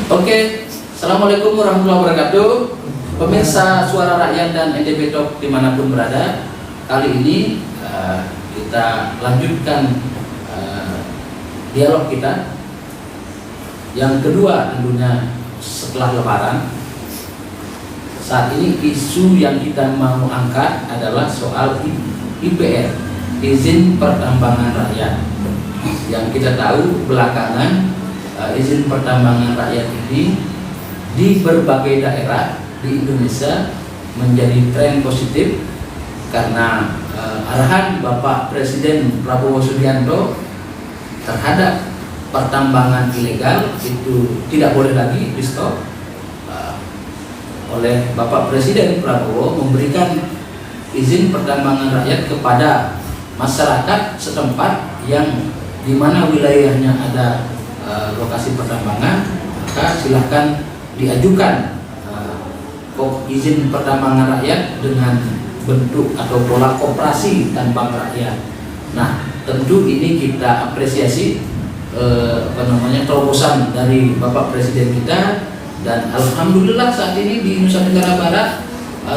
Oke, Assalamualaikum warahmatullahi wabarakatuh. Pemirsa Suara Rakyat dan NDP Talk dimanapun berada, kali ini kita lanjutkan dialog kita yang kedua tentunya setelah Lebaran. Saat ini isu yang kita mau angkat adalah soal IPR, izin pertambangan rakyat. Yang kita tahu belakangan izin pertambangan rakyat ini di berbagai daerah di Indonesia menjadi tren positif karena arahan Bapak Presiden Prabowo Subianto terhadap pertambangan ilegal itu tidak boleh lagi di stop. Oleh Bapak Presiden Prabowo memberikan izin pertambangan rakyat kepada masyarakat setempat yang di mana wilayahnya ada lokasi pertambangan, maka silahkan diajukan izin pertambangan rakyat dengan bentuk atau pola koperasi tambang rakyat. Nah, tentu ini kita apresiasi terobosan dari Bapak Presiden kita, dan alhamdulillah saat ini di Nusa Tenggara Barat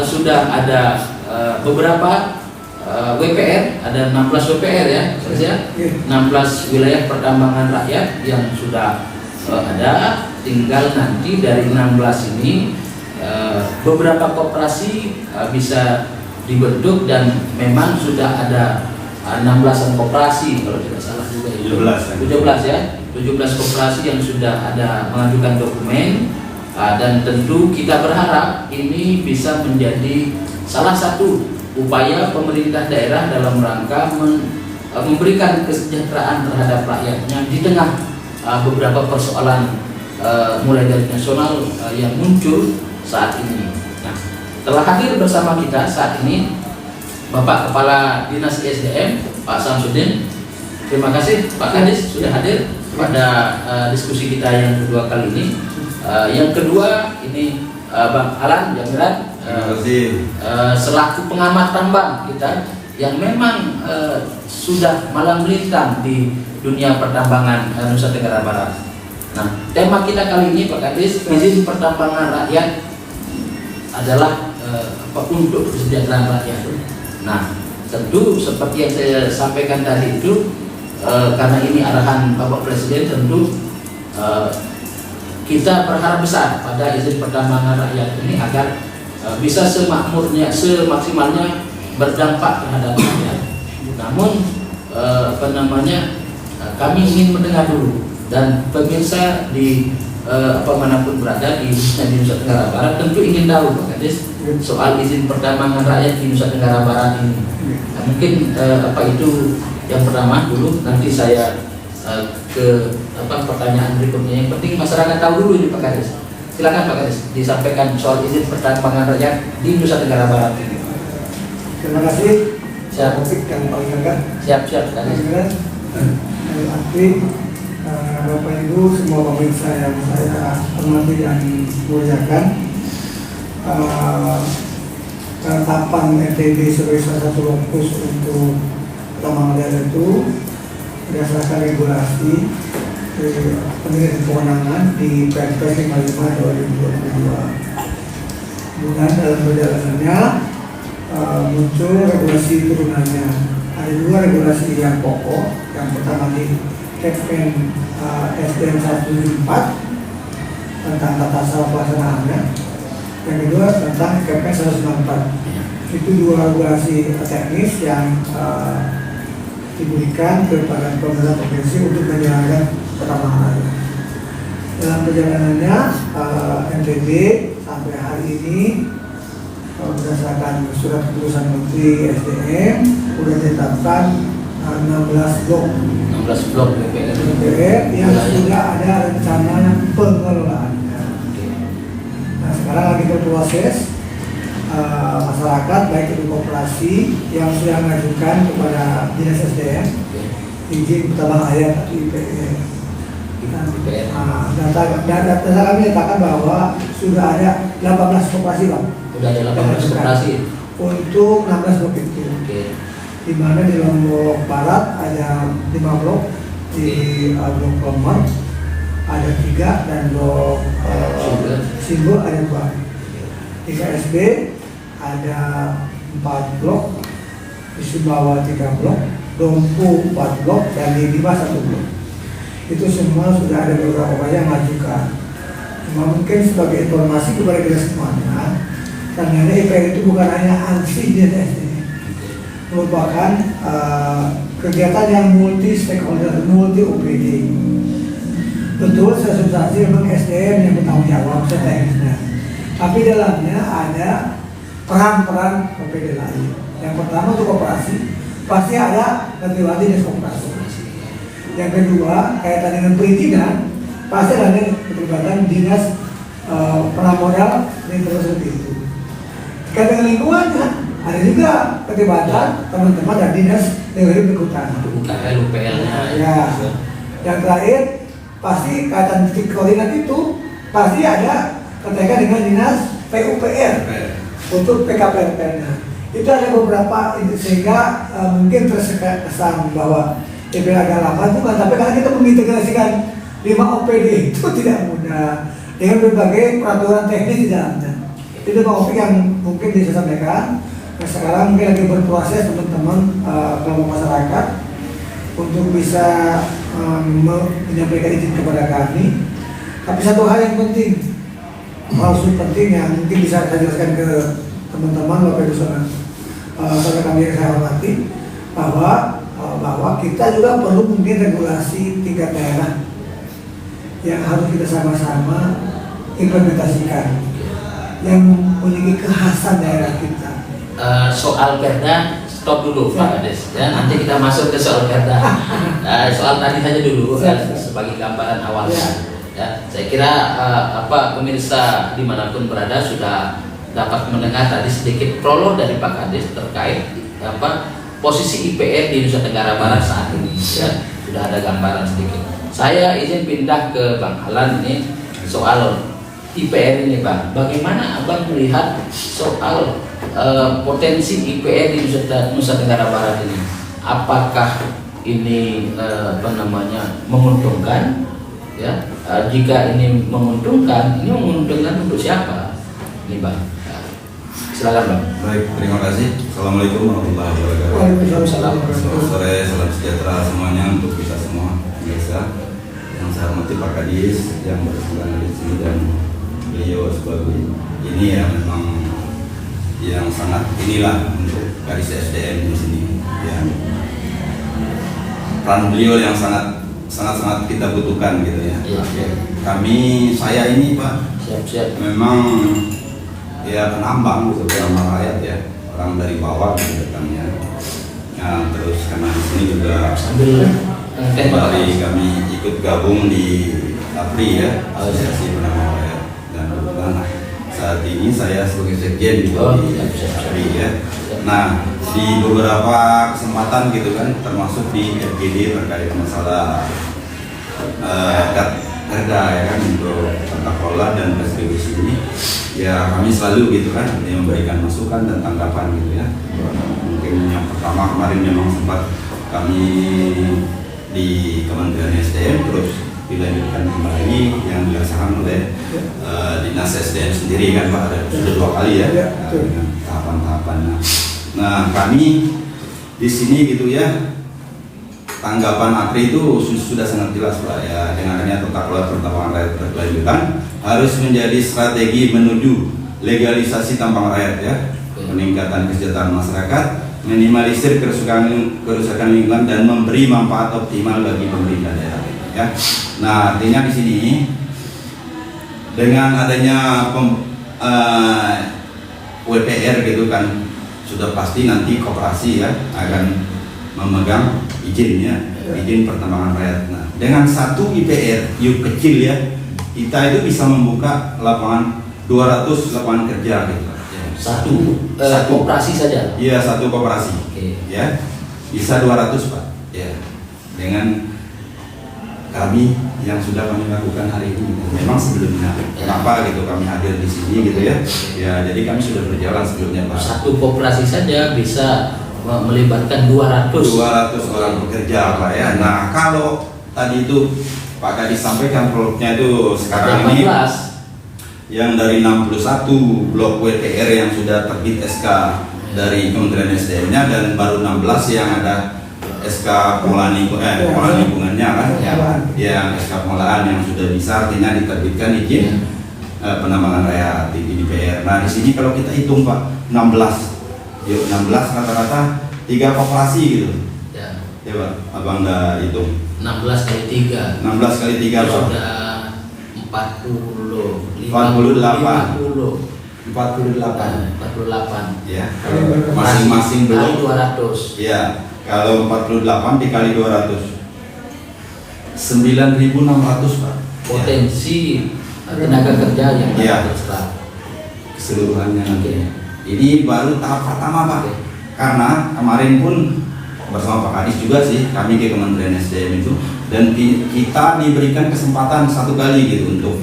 sudah ada beberapa WPR, ada 16 WPR ya, 16 wilayah pertambangan rakyat yang sudah ada. Tinggal nanti dari 16 ini beberapa koperasi bisa dibentuk, dan memang sudah ada 16an koperasi kalau tidak salah juga itu 17 ya, 17 koperasi yang sudah ada mengajukan dokumen. Dan tentu kita berharap ini bisa menjadi salah satu upaya pemerintah daerah dalam rangka memberikan kesejahteraan terhadap rakyatnya di tengah beberapa persoalan mulai dari nasional yang muncul saat ini. Nah, telah hadir bersama kita saat ini Bapak Kepala Dinas ISDM Pak Samsudin. Terima kasih Pak Kadis sudah hadir pada diskusi kita yang kedua kali ini. Yang kedua ini Bang Alan Jamiran, selaku pengamat tambang kita yang memang sudah malang melintang di dunia pertambangan Nusa Tenggara Barat. Nah, tema kita kali ini Pak Kadis, izin pertambangan rakyat adalah untuk kesejahteraan rakyat. Nah, tentu seperti yang saya sampaikan tadi itu, karena ini arahan Bapak Presiden, tentu kita berharap besar pada izin pertambangan rakyat ini agar bisa semakmurnya, semaksimalnya berdampak terhadap rakyat. Namun kami ingin mendengar dulu, dan pemirsa di manapun berada di Nusa Tenggara Barat tentu ingin tahu Pak Kadis soal izin pertambangan rakyat di Nusa Tenggara Barat ini. Nah, mungkin itu yang pertama dulu, nanti saya ke pertanyaan berikutnya. Yang penting masyarakat tahu dulu ini Pak Kadis. Silakan Pak Kadis disampaikan soal izin pertambangan rakyat di Nusa Tenggara Barat ini. Terima kasih. Siap. Topik yang paling agak. Siap Kadis. Bapak Ibu semua pemirsa yang saya hormati dan muliakan, penetapan NTB sebagai salah satu lokus untuk pertambangan rakyat itu berdasarkan regulasi pemilihan kewenangan di Perpres 55 2022. Kemudian dalam perjalanannya muncul regulasi turunannya. Ada dua regulasi yang pokok. Yang pertama di Kepmen SDM 174 tentang tata cara pelaksanaannya. Yang kedua tentang Kepmen 194. Itu dua regulasi teknis yang diberikan kepada pemerintah provinsi untuk menjalankan pertambangan rakyat. Dalam perjalanannya NTB sampai hari ini berdasarkan surat keputusan Menteri SDM sudah ditetapkan 16 blok BPR yang sudah ada rencana pengelolaannya. Nah, sekarang lagi berproses. Masyarakat baik itu koperasi yang sudah mengajukan kepada Dinas SDM izin pertambangan rakyat atau IPR. Data kami nyatakan bahwa sudah ada 18 koperasi Bang. Sudah ada 18 koperasi untuk 16 blok itu. Di mana di Lombok Barat ada 5 blok, di Blok Lombok ada 3 dan blok Simbo ada 2. Di KSB ada 4 blok, di Sumbawa 3 blok, Dompu 4 blok, dan di Bima 1 blok. Itu semua sudah ada beberapa upaya yang mengajukan. Cuma mungkin sebagai informasi kepada kita semuanya, ternyata IPR itu bukan hanya ansi DSD, merupakan kegiatan yang multi stakeholder, multi OPD. Betul, saya substansi memang SDM yang bertanggung jawab teknisnya, tapi dalamnya ada peran-peran OPD lain. Yang pertama untuk koperasi, pasti ada keterlibatan dinas koperasi. Yang kedua, kaitan dengan perizinan, pasti ada keterlibatan dinas pramodal dan terus seperti itu. Kaitan dengan lingkungan, ada juga keterlibatan teman-teman dari dinas negeri berkehutanan. UPL-nya. Ya. Yang terakhir, pasti kaitan titik koordinat itu pasti ada keterkaitan dengan dinas PUPR untuk PKPR-nya. Itu ada beberapa, sehingga mungkin terkesan bahwa IPR agak lama juga, tapi karena kita mengintegrasikan 5 OPD itu tidak mudah dengan berbagai peraturan teknis di dalamnya. Itu topik yang mungkin bisa sampaikan. Nah, sekarang mungkin lagi berproses teman-teman kelompok masyarakat untuk bisa menyampaikan izin kepada kami. Tapi satu hal yang penting, penting yang mungkin bisa saya jelaskan ke teman-teman Bapak Ibu saudara kami yang saya hormati, bahwa kita juga perlu mungkin regulasi tingkat daerah yang harus kita sama-sama implementasikan, yang memiliki kekhasan daerah kita. Soal Perda stop dulu Pak Kades, ya. Nanti kita masuk ke soal Perda. Soal tadi saja dulu sebagai gambaran awal. Ya, saya kira pemirsa dimanapun berada sudah dapat mendengar tadi sedikit prolog dari Pak Kades terkait posisi IPR di Nusa Tenggara Barat saat ini. Ya, sudah ada gambaran sedikit. Saya izin pindah ke Bang Alan ini soal IPR ini, Bang. Bagaimana Abang melihat soal potensi IPR di Nusa Tenggara Barat ini? Apakah ini menguntungkan? Ya, jika ini menguntungkan untuk siapa? Ini, Bang. Silakan, Bang. Baik, terima kasih. Assalamualaikum warahmatullahi wabarakatuh. Waalaikumsalam. Selamat sore, salam sejahtera semuanya untuk kita semua pemirsa. Yang saya hormati Pak Kadis yang berkenan di sini dan beliau sebagai ini ya memang yang sangat inilah untuk Kadis SDM di sini. Ya. Peran beliau yang sangat kita butuhkan gitu ya. Saya ini Pak, memang ya penambang gitu, penambang rakyat ya, orang dari bawah gitu datangnya. Nah, terus karena di sini juga kembali kami ikut gabung di APRI ya, Asosiasi Penambang Rakyat, dan kebetulan saat ini saya sebagai sekjen di APRI ya. Nah, di beberapa kesempatan gitu kan, termasuk di FGD terkait masalah Perda ya kan untuk tata kelola dan distribusi ini, ya kami selalu gitu kan memberikan masukan dan tanggapan gitu ya. Mungkin yang pertama kemarin memang sempat kami di Kementerian SDM, terus dilanjutkan kembali yang dilaksanakan oleh Dinas SDM sendiri kan Pak, ada sudah 2 kali ya dengan tahapan-tahapannya. Nah, kami di sini gitu ya, tanggapan APRI itu sudah sangat jelas Pak ya, dengan adanya tata kelola pertambangan rakyat berkelanjutan harus menjadi strategi menuju legalisasi tambang rakyat ya, peningkatan kesejahteraan masyarakat, minimalisir kerusakan lingkungan dan memberi manfaat optimal bagi pemerintah daerah ya. Nah, artinya di sini dengan adanya WPR gitu kan, sudah pasti nanti koperasi ya akan memegang izin pertambangan rakyat. Nah, dengan satu IPR yuk kecil ya, kita itu bisa membuka 200 lapangan kerja gitu. Satu koperasi saja. Iya, satu koperasi. Ya, bisa 200 Pak. Ya, dengan kami yang sudah kami lakukan hari ini. Memang sebelumnya, kenapa gitu kami hadir di sini gitu ya? Ya, jadi kami sudah berjalan sebelumnya Pak. Satu koperasi saja bisa melibatkan 200 orang pekerja Pak ya. Nah, kalau tadi itu Pak Kadis sampaikan produknya itu sekarang ini 14. yang dari 61 blok WTR yang sudah terbit SK dari Kementerian SDM-nya dan baru 16 yang ada SK pengelolaan lingkungannya kan, yang SK pengelolaan yang sudah bisa artinya diterbitkan izin penambangan raya di DPR. Nah di sini kalau kita hitung Pak 16 rata-rata 3 koperasi gitu. Ya. Ya Pak, abang udah hitung. 16 kali 3. 16 kali 3 Pak. Sudah 40. 48. Ya. Masing-masing kali belum. 200. Ya. Kalau 48 dikali 200 9.600 Pak. Potensi tenaga kerja yang Iya. terserap. Keseluruhannya nanti. Oke. Ini baru tahap pertama Pak. Oke. Karena kemarin pun bersama Pak Kadis juga sih kami ke Kementerian SDM itu dan kita diberikan kesempatan 1 kali gitu untuk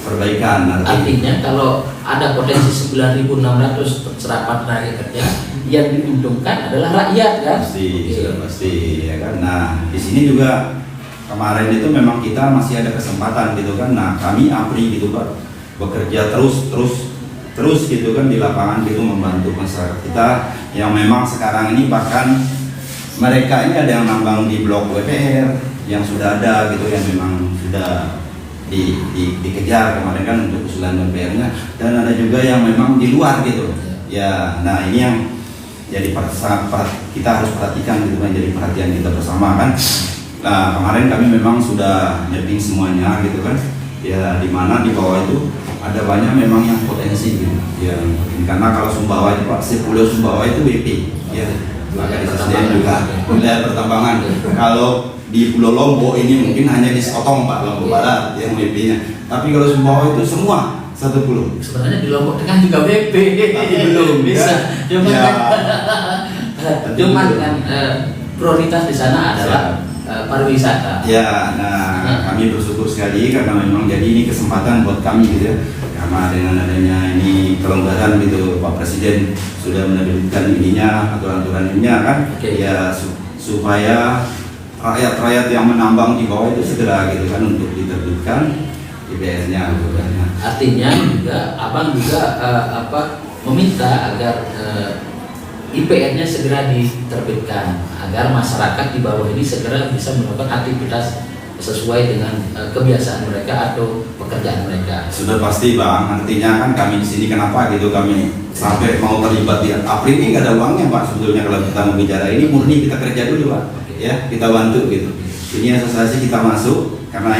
perbaikan. Artinya kalau ada potensi 9.600 serapan tenaga kerja, yang diuntungkan adalah rakyat kan? Pasti ya kan. Nah di sini juga kemarin itu memang kita masih ada kesempatan gitu kan. Nah kami APRI gitu Pak bekerja terus gitu kan di lapangan gitu membantu masyarakat kita yang memang sekarang ini bahkan mereka ini ada yang nambang di blok WPR yang sudah ada gitu yang memang sudah dikejar kemarin kan untuk usulan WPR-nya, dan ada juga yang memang di luar gitu ya. Nah ini yang jadi kita harus perhatikan gitu kan, jadi perhatian kita bersama kan. Nah kemarin kami memang sudah mapping semuanya gitu kan ya, dimana di bawah itu ada banyak memang yang potensi gitu ya, karena kalau Sumbawa itu Pak, Pulau Sumbawa itu BP ya, maka di SDM juga wilayah pertambangan. Kalau di Pulau Lombok ini mungkin hanya di Sekotong Pak, Lombok Barat yang BP-nya, tapi kalau Sumbawa itu semua satu pulau. Sebenarnya di Lombok Tengah juga BP, tapi belum bisa. Cuman ya. Cuman kan prioritas di sana adalah pariwisata. Ya, nah kami bersyukur sekali karena memang jadi ini kesempatan buat kami gitu ya, karena dengan adanya ini kelonggaran gitu Pak Presiden sudah menerbitkan ininya, aturan-aturan ininya kan, ya supaya rakyat-rakyat yang menambang di bawah itu segera gitu kan untuk diterbitkan IPR-nya. Artinya juga abang juga meminta agar IPR-nya segera diterbitkan agar masyarakat di bawah ini segera bisa melakukan aktivitas sesuai dengan kebiasaan mereka atau pekerjaan mereka. Sudah pasti Bang, artinya kan kami di sini kenapa gitu kami sampai mau terlibat di APRI ini nggak ada uangnya Pak sebetulnya. Kalau kita mau bicara ini murni kita kerja dulu Pak, ya kita bantu gitu. Ini asosiasi kita masuk karena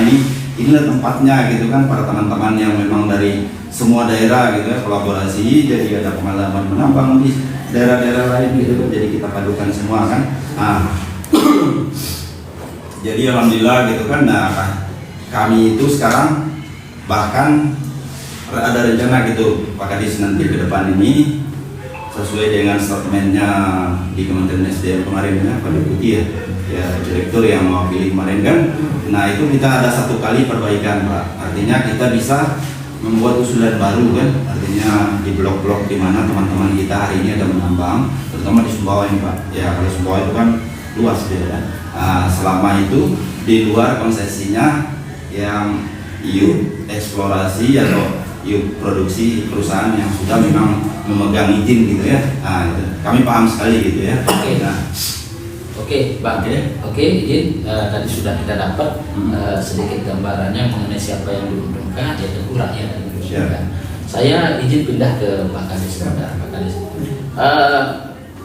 inilah tempatnya gitu kan, para teman-teman yang memang dari semua daerah gitu ya, kolaborasi, jadi ada pengalaman menambang di daerah-daerah lain gitu, jadi kita padukan semua kan. Nah, jadi alhamdulillah gitu kan. Nah kami itu sekarang bahkan ada rencana gitu Pak Kadis nanti ke depan ini sesuai dengan statementnya di Kementerian SDM kemarin ya Pak Deputi ya direktur yang mau pilih kemarin kan. Nah itu kita ada 1 kali perbaikan Pak, artinya kita bisa membuat usulan baru kan, artinya di blok-blok di mana teman-teman kita hari ini ada menambang, terutama di Sumbawa ini Pak. Ya kalau Sumbawa itu kan luas ya. Nah, selama itu di luar konsesinya yang iup eksplorasi atau iup produksi perusahaan yang sudah memang memegang izin gitu ya. Nah, itu. Kami paham sekali gitu ya. Oke, Bang. Oke, izin tadi sudah kita dapat sedikit gambarannya mengenai siapa yang diuntungkan, yaitu rakyat yang diuntungkan. Saya izin pindah ke Pak Kadis sebentar, Pak Kadis.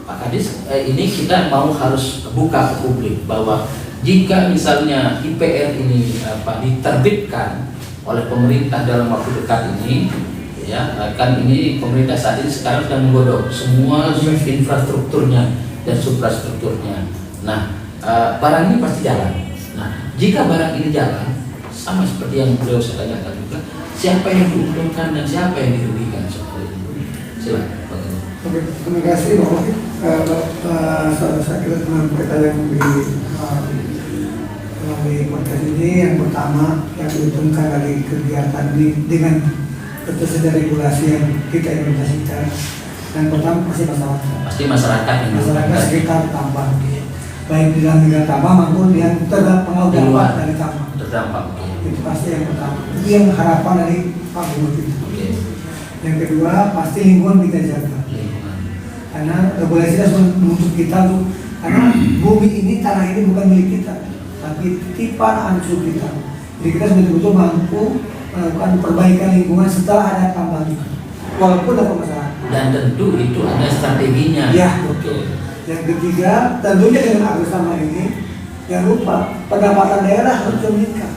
Pak Kadis, ini kita mau harus buka ke publik bahwa jika misalnya IPR ini diterbitkan oleh pemerintah dalam waktu dekat ini, ya kan ini pemerintah saat ini sekarang sedang menggodok semua infrastrukturnya dan suprastrukturnya. Nah, barang ini pasti jalan. Nah, jika barang ini jalan, sama seperti yang beliau saya tanyakan juga, siapa yang diuntungkan dan siapa yang dirugikan seperti itu? Silakan. Oke, terima kasih saudara saya teman kita yang melalui podcast ini. Yang pertama yang diuntungkan dari kegiatan ini dengan ketersediaan regulasi yang kita implementasikan. Yang pertama pasti masyarakat. Pasti masyarakat yang sekitar tambang, baik di dalam negara tambang maupun yang terdapat pengaruh dampak dari tambang. berdampak. Itu pasti yang pertama. Itu yang harapan dari Pak Gubernur kita. Oke. Yang kedua pasti lingkungan kita jaga. Lingkungan. Karena regulasi sudah menuntut kita tuh, karena bumi ini, tanah ini bukan milik kita, tapi titipan ansur kita. Jadi kita betul-betul mampu melakukan perbaikan lingkungan setelah ada tambang itu, walaupun ada permasalahan. Dan tentu itu ada strateginya. Ya, betul. Yang ketiga, tentunya dengan Agus sama ini, jangan lupa pendapatan daerah harus meningkat.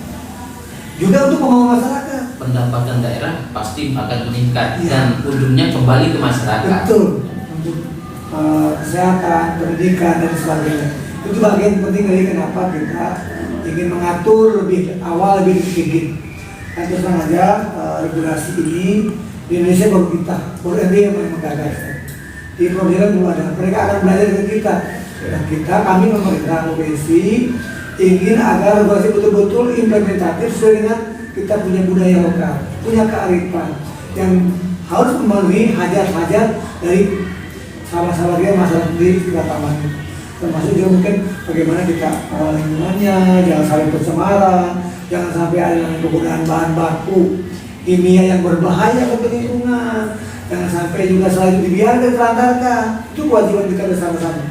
Juga untuk pembangunan masyarakat. Pendapatan daerah pasti akan meningkat Ya. dan ujungnya kembali ke masyarakat. Betul. Untuk kesehatan, pendidikan dan sebagainya. Itu bagian penting dari kenapa kita ingin mengatur lebih awal, lebih sedikit. Dan terus terang aja regulasi ini di Indonesia baru ND yang menggagas. Di Provinsi belum ada. Mereka akan belajar dari kita. Dan kami pemerintah provinsi ingin agar regulasi betul-betul implementatif sesuai dengan kita punya budaya lokal, punya kearifan yang harus memenuhi hajat-hajat dari sahabat-sahabat dia masyarakat di sekitar taman. Termasuk juga mungkin bagaimana kita mengelola lingkungannya, jangan sampai pencemaran, jangan sampai ada penggunaan bahan baku kimia yang berbahaya bagi lingkungan, jangan sampai juga selain itu dibiarkan telantarkan. Itu kewajiban kita bersama-sama.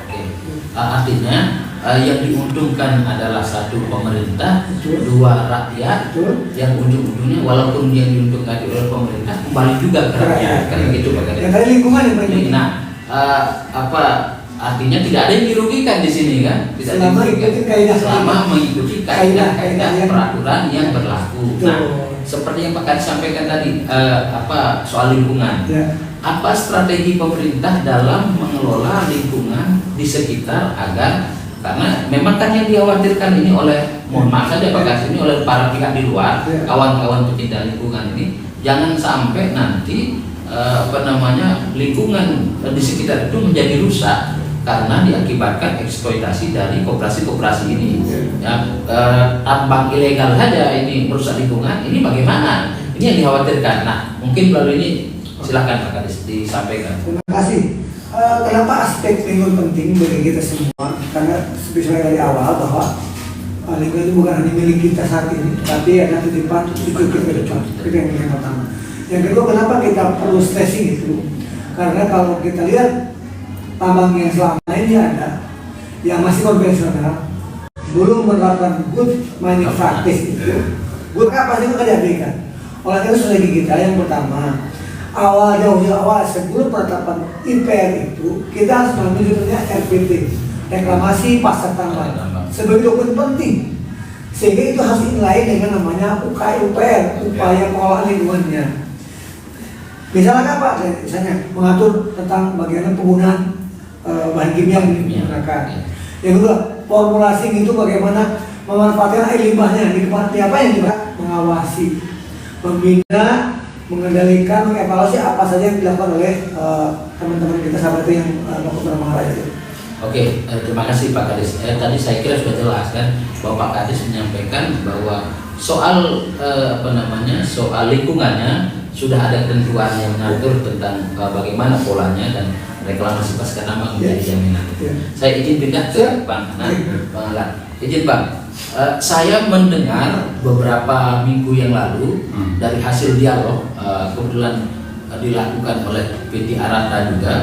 Oke. Artinya yang diuntungkan adalah satu pemerintah, Betul. dua rakyat, Betul. yang ujung-ujungnya walaupun yang diuntungkan oleh pemerintah kembali juga ke rakyat, kan begitu Pak Kadis. Yang tadi lingkungan yang paling penting. Nah, artinya tidak ada yang dirugikan di sini kan? Tidak ada yang Selama dirugikan. ikuti kaidah. Selama mengikuti Kaidah kaidah yang- peraturan yang berlaku. Betul. Nah, seperti yang Pak Kadis sampaikan tadi, soal lingkungan. Ya. Apa strategi pemerintah dalam mengelola lingkungan di sekitar agar, karena memang kan yang dikhawatirkan ini oleh, mohon maaf saja Pak Kadis, ini oleh para pihak di luar, Ya. kawan-kawan pecinta lingkungan ini, jangan sampai nanti lingkungan di sekitar itu menjadi rusak karena diakibatkan eksploitasi dari koperasi-koperasi ini. Ya, tambang ilegal saja ini merusak lingkungan, ini bagaimana? Ini yang dikhawatirkan. Nah, mungkin melalui ini silakan Pak Kadis disampaikan. Terima kasih. Kenapa aspek lingkungan penting bagi kita semua? Karena seperti saya dari awal bahwa lingkungan itu bukan hanya milik kita saat ini, tapi ada titipan untuk kita ke depan. Itu yang pertama. Yang kedua, kenapa kita perlu stressing itu? Karena kalau kita lihat tambang yang selama ini ada, yang masih konvensional, belum menerapkan good mining practice itu, good apa pasti akan diabaikan. Oleh karena strategi kita yang pertama, jauh awal sebelum penetapan IPR itu, kita harus mengambil judulnya RPT, reklamasi pasca tambang, sebagai dokumen penting, sehingga itu harus inline dengan namanya UPR, upaya pengelolaan lingkungannya. Misalnya apa? Misalnya mengatur tentang bagaimana penggunaan bahan kimia yang digunakan. Yang kedua, formulasi itu bagaimana memanfaatkan air limbahnya di depan apa yang juga mengawasi, membina, mengendalikan, mengevaluasi apa saja yang dilakukan oleh teman-teman kita sahabat yang melakukan pengarah itu. Oke, terima kasih Pak Kadis. Tadi saya kira sudah jelas kan bahwa Pak Kadis menyampaikan bahwa soal soal lingkungannya sudah ada ketentuan yang mengatur tentang bagaimana polanya dan reklamasi pasca tambang menjadi jaminan. Saya izin pindah ke Bang Alan. Izin Bang, saya mendengar beberapa minggu yang lalu dari hasil dialog kebetulan dilakukan oleh PT Arata juga,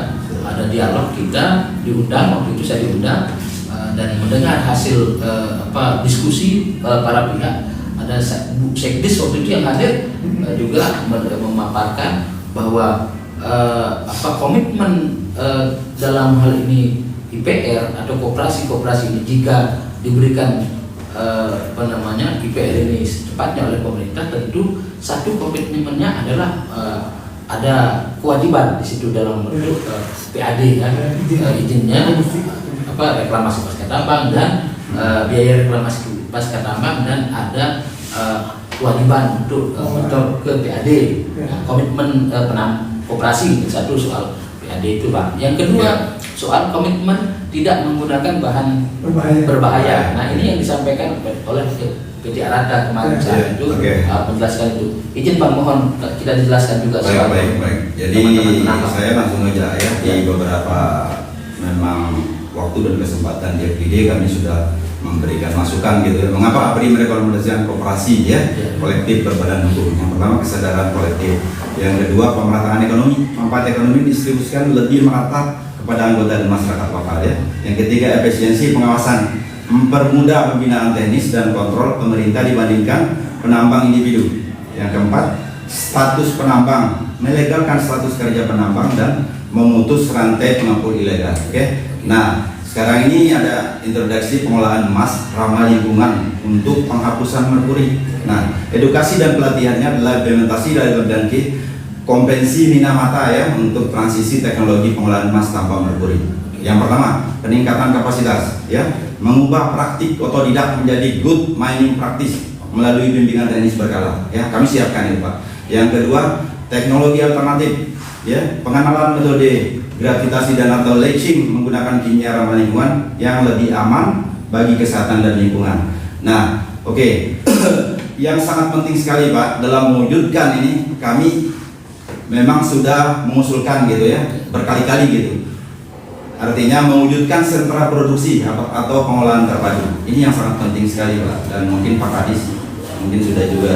ada dialog, kita diundang, waktu itu saya diundang dan mendengar hasil diskusi para pihak. Ada Bu Sekdis waktu itu yang hadir juga memaparkan bahwa komitmen dalam hal ini IPR atau koperasi-koperasi ini jika diberikan IPR ini secepatnya oleh pemerintah, tentu satu komitmennya adalah ada kewajiban di situ dalam bentuk PAD kan, izinnya reklamasi pasca tambang dan biaya reklamasi pasca tambang, dan ada kewajiban untuk ke PAD, komitmen koperasi. Satu soal PAD itu Pak. Yang kedua soal komitmen tidak menggunakan bahan berbahaya. Nah ini yang disampaikan oleh PT Arata kemarin saat itu menjelaskan itu. Izin Pak, mohon kita dijelaskan juga soal baik. Jadi saya langsung aja ya, di beberapa memang waktu dan kesempatan di FGD kami sudah memberikan masukan gitu ya. Mengapa APRI merekomendasikan koperasi ya, kolektif berbadan hukum? Yang pertama kesadaran kolektif, yang kedua pemerataan ekonomi, manfaat ekonomi distribusikan lebih merata kepada anggota dan masyarakat lokal ya. Yang ketiga efisiensi pengawasan, mempermudah pembinaan teknis dan kontrol pemerintah dibandingkan penambang individu. Yang keempat status penambang, melegalkan status kerja penambang dan memutus rantai pengepul ilegal. Oke. Nah, sekarang ini ada introduksi pengolahan emas ramah lingkungan untuk penghapusan merkuri. Nah, edukasi dan pelatihannya adalah implementasi dari berbagai kompetensi Minamata ya untuk transisi teknologi pengolahan emas tanpa merkuri. Yang pertama, peningkatan kapasitas ya, mengubah praktik otodidak menjadi good mining practice melalui bimbingan teknis berkala ya. Kami siapkan itu, Pak. Yang kedua, teknologi alternatif ya, pengenalan metode gravitasi dan atau leaching menggunakan kimia ramah lingkungan yang lebih aman bagi kesehatan dan lingkungan. Nah, oke. Yang sangat penting sekali Pak dalam mewujudkan ini, kami memang sudah mengusulkan gitu ya, berkali-kali gitu. Artinya mewujudkan sentra produksi atau pengolahan terpadu. Ini yang sangat penting sekali Pak, dan mungkin Pak Kadis mungkin sudah juga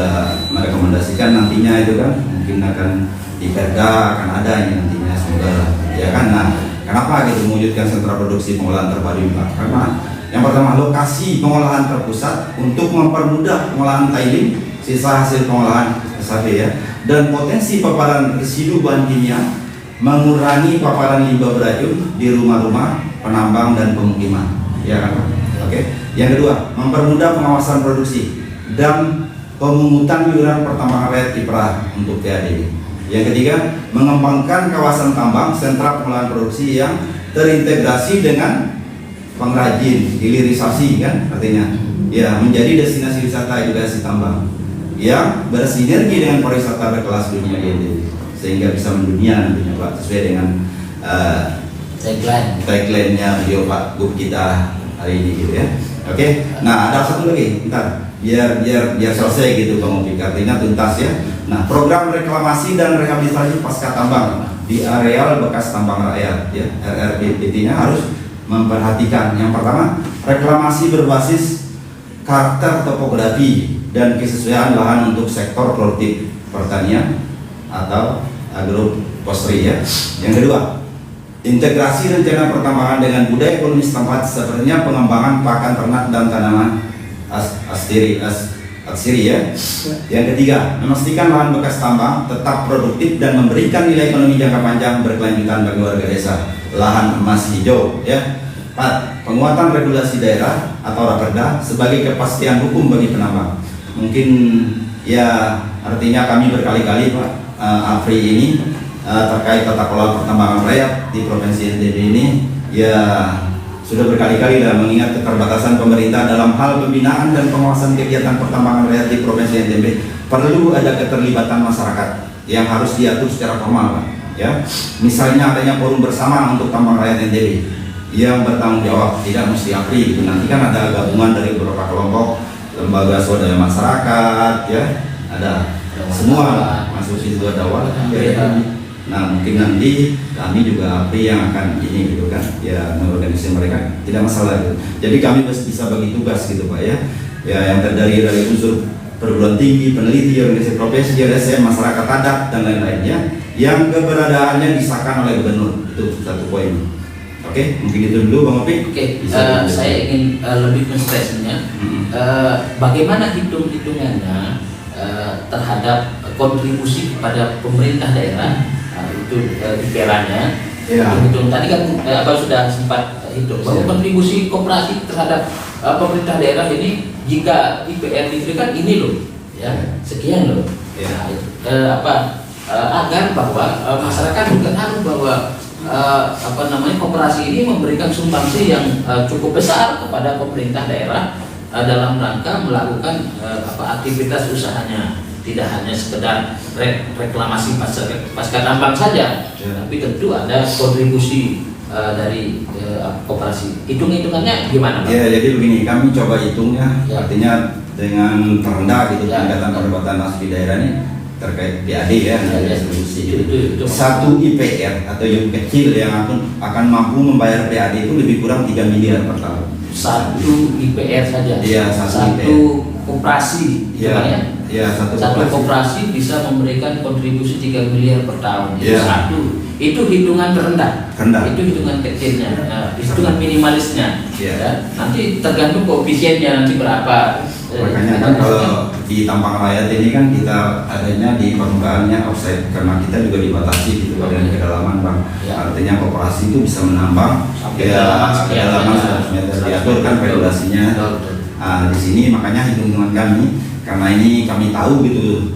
merekomendasikan nantinya itu kan, mungkin akan di Perda akan ada ini nantinya semoga ya kan. Nah, kenapa gitu mewujudkan sentra produksi pengolahan terpadu Pak? Karena yang pertama lokasi pengolahan terpusat untuk mempermudah pengolahan tiling sisa hasil pengolahan SAP ya, dan potensi paparan residu bahan kimia, mengurangi paparan limbah beracun di rumah-rumah penambang dan pemukiman ya kan Pak? Oke. Yang kedua, mempermudah pengawasan produksi dan pemungutan iuran pertambangan rakyat IPRA untuk TADB. Yang ketiga, mengembangkan kawasan tambang sentra pengolahan produksi yang terintegrasi dengan pengrajin, hilirisasi kan artinya ya, menjadi destinasi wisata edukasi tambang yang bersinergi dengan pariwisata berkelas dunia di NTB sehingga bisa mendunia nantinya Pak, sesuai dengan tagline-nya beliau Pak Gub kita hari ini gitu ya. Oke. Nah, ada satu lagi, ntar biar selesai gitu Bang Opik, artinya tuntas ya. Nah, program reklamasi dan rehabilitasi pasca tambang di areal bekas tambang rakyat ya, RRBPT-nya harus memperhatikan yang pertama, reklamasi berbasis karakter topografi dan kesesuaian lahan untuk sektor produktif pertanian atau agroforestry ya. Yang kedua, integrasi rencana pertambangan dengan budaya ekonomi setempat sepertinya pengembangan pakan ternak dan tanaman atsiri ya. Yang ketiga, memastikan lahan bekas tambang tetap produktif dan memberikan nilai ekonomi jangka panjang berkelanjutan bagi warga desa. Lahan emas hijau ya. 4. Penguatan regulasi daerah atau Raperda sebagai kepastian hukum bagi penambang. Mungkin ya artinya kami berkali-kali Pak APRI ini terkait tata kelola pertambangan rakyat di Provinsi NTB ini ya sudah berkali-kali lah mengingat keterbatasan pemerintah dalam hal pembinaan dan pengawasan kegiatan pertambangan rakyat di Provinsi NTB. Perlu ada keterlibatan masyarakat yang harus diatur secara formal Pak ya. Misalnya adanya forum bersama untuk tambang rakyat NTB yang bertanggung jawab, tidak mesti APRI gitu. Nanti kan ada gabungan dari beberapa kelompok, lembaga swadaya masyarakat ya, ada semua masuk situ ada ya. Nah, mungkin nanti kami juga APRI yang akan ini gitu kan ya, mengorganisasi mereka, tidak masalah gitu. Jadi kami bisa bagi tugas gitu Pak ya, ya yang terdiri dari unsur perguruan tinggi, peneliti, organisasi profesi, LSM, masyarakat adat dan lain-lainnya yang keberadaannya disahkan oleh gubernur. Itu satu poin. Oke, mungkin itu dulu Bang Opik. Oke, saya ingin lebih menstressnya bagaimana hitung-hitungannya terhadap kontribusi kepada pemerintah daerah itu IPR-nya. Ya. Hitung tadi kan Abang sudah sempat hitung bahwa kontribusi koperasi terhadap pemerintah daerah ini jika IPR diberikan ini loh, ya sekian loh. Ya. Agar bahwa masyarakat juga tahu bahwa koperasi ini memberikan sumbangsi yang cukup besar kepada pemerintah daerah dalam rangka melakukan aktivitas usahanya, tidak hanya sekedar reklamasi pasca tambang saja, tapi tentu ada kontribusi dari koperasi. Hitung-hitungannya gimana Pak? Ya, jadi begini, kami coba hitungnya, artinya dengan terendah gitu peningkatan pendapatan asli daerah ini terkait PAD ya, distribusi. Itu Satu IPR atau yang kecil yang akan mampu membayar PAD itu lebih kurang 3 miliar per tahun. satu IPR saja. Iya, satu koperasi. Iya. Ya, Satu koperasi bisa memberikan kontribusi 3 miliar per tahun. Itu Ya. satu. Itu hitungan terendah. Itu hitungan kecilnya. Hitungan minimalisnya. Ya. Nanti tergantung koefisiennya nanti berapa. Makanya kan kalau di Tampang Rakyat ini kan kita adanya di permukaannya offside karena kita juga dibatasi gitu dengan kedalaman, Bang. Ya. Artinya koperasi itu bisa menambang Sampai kedalaman 100 meter diatur kan regulasinya. Betul. Di sini makanya hitung-hitungan kami karena ini kami tahu gitu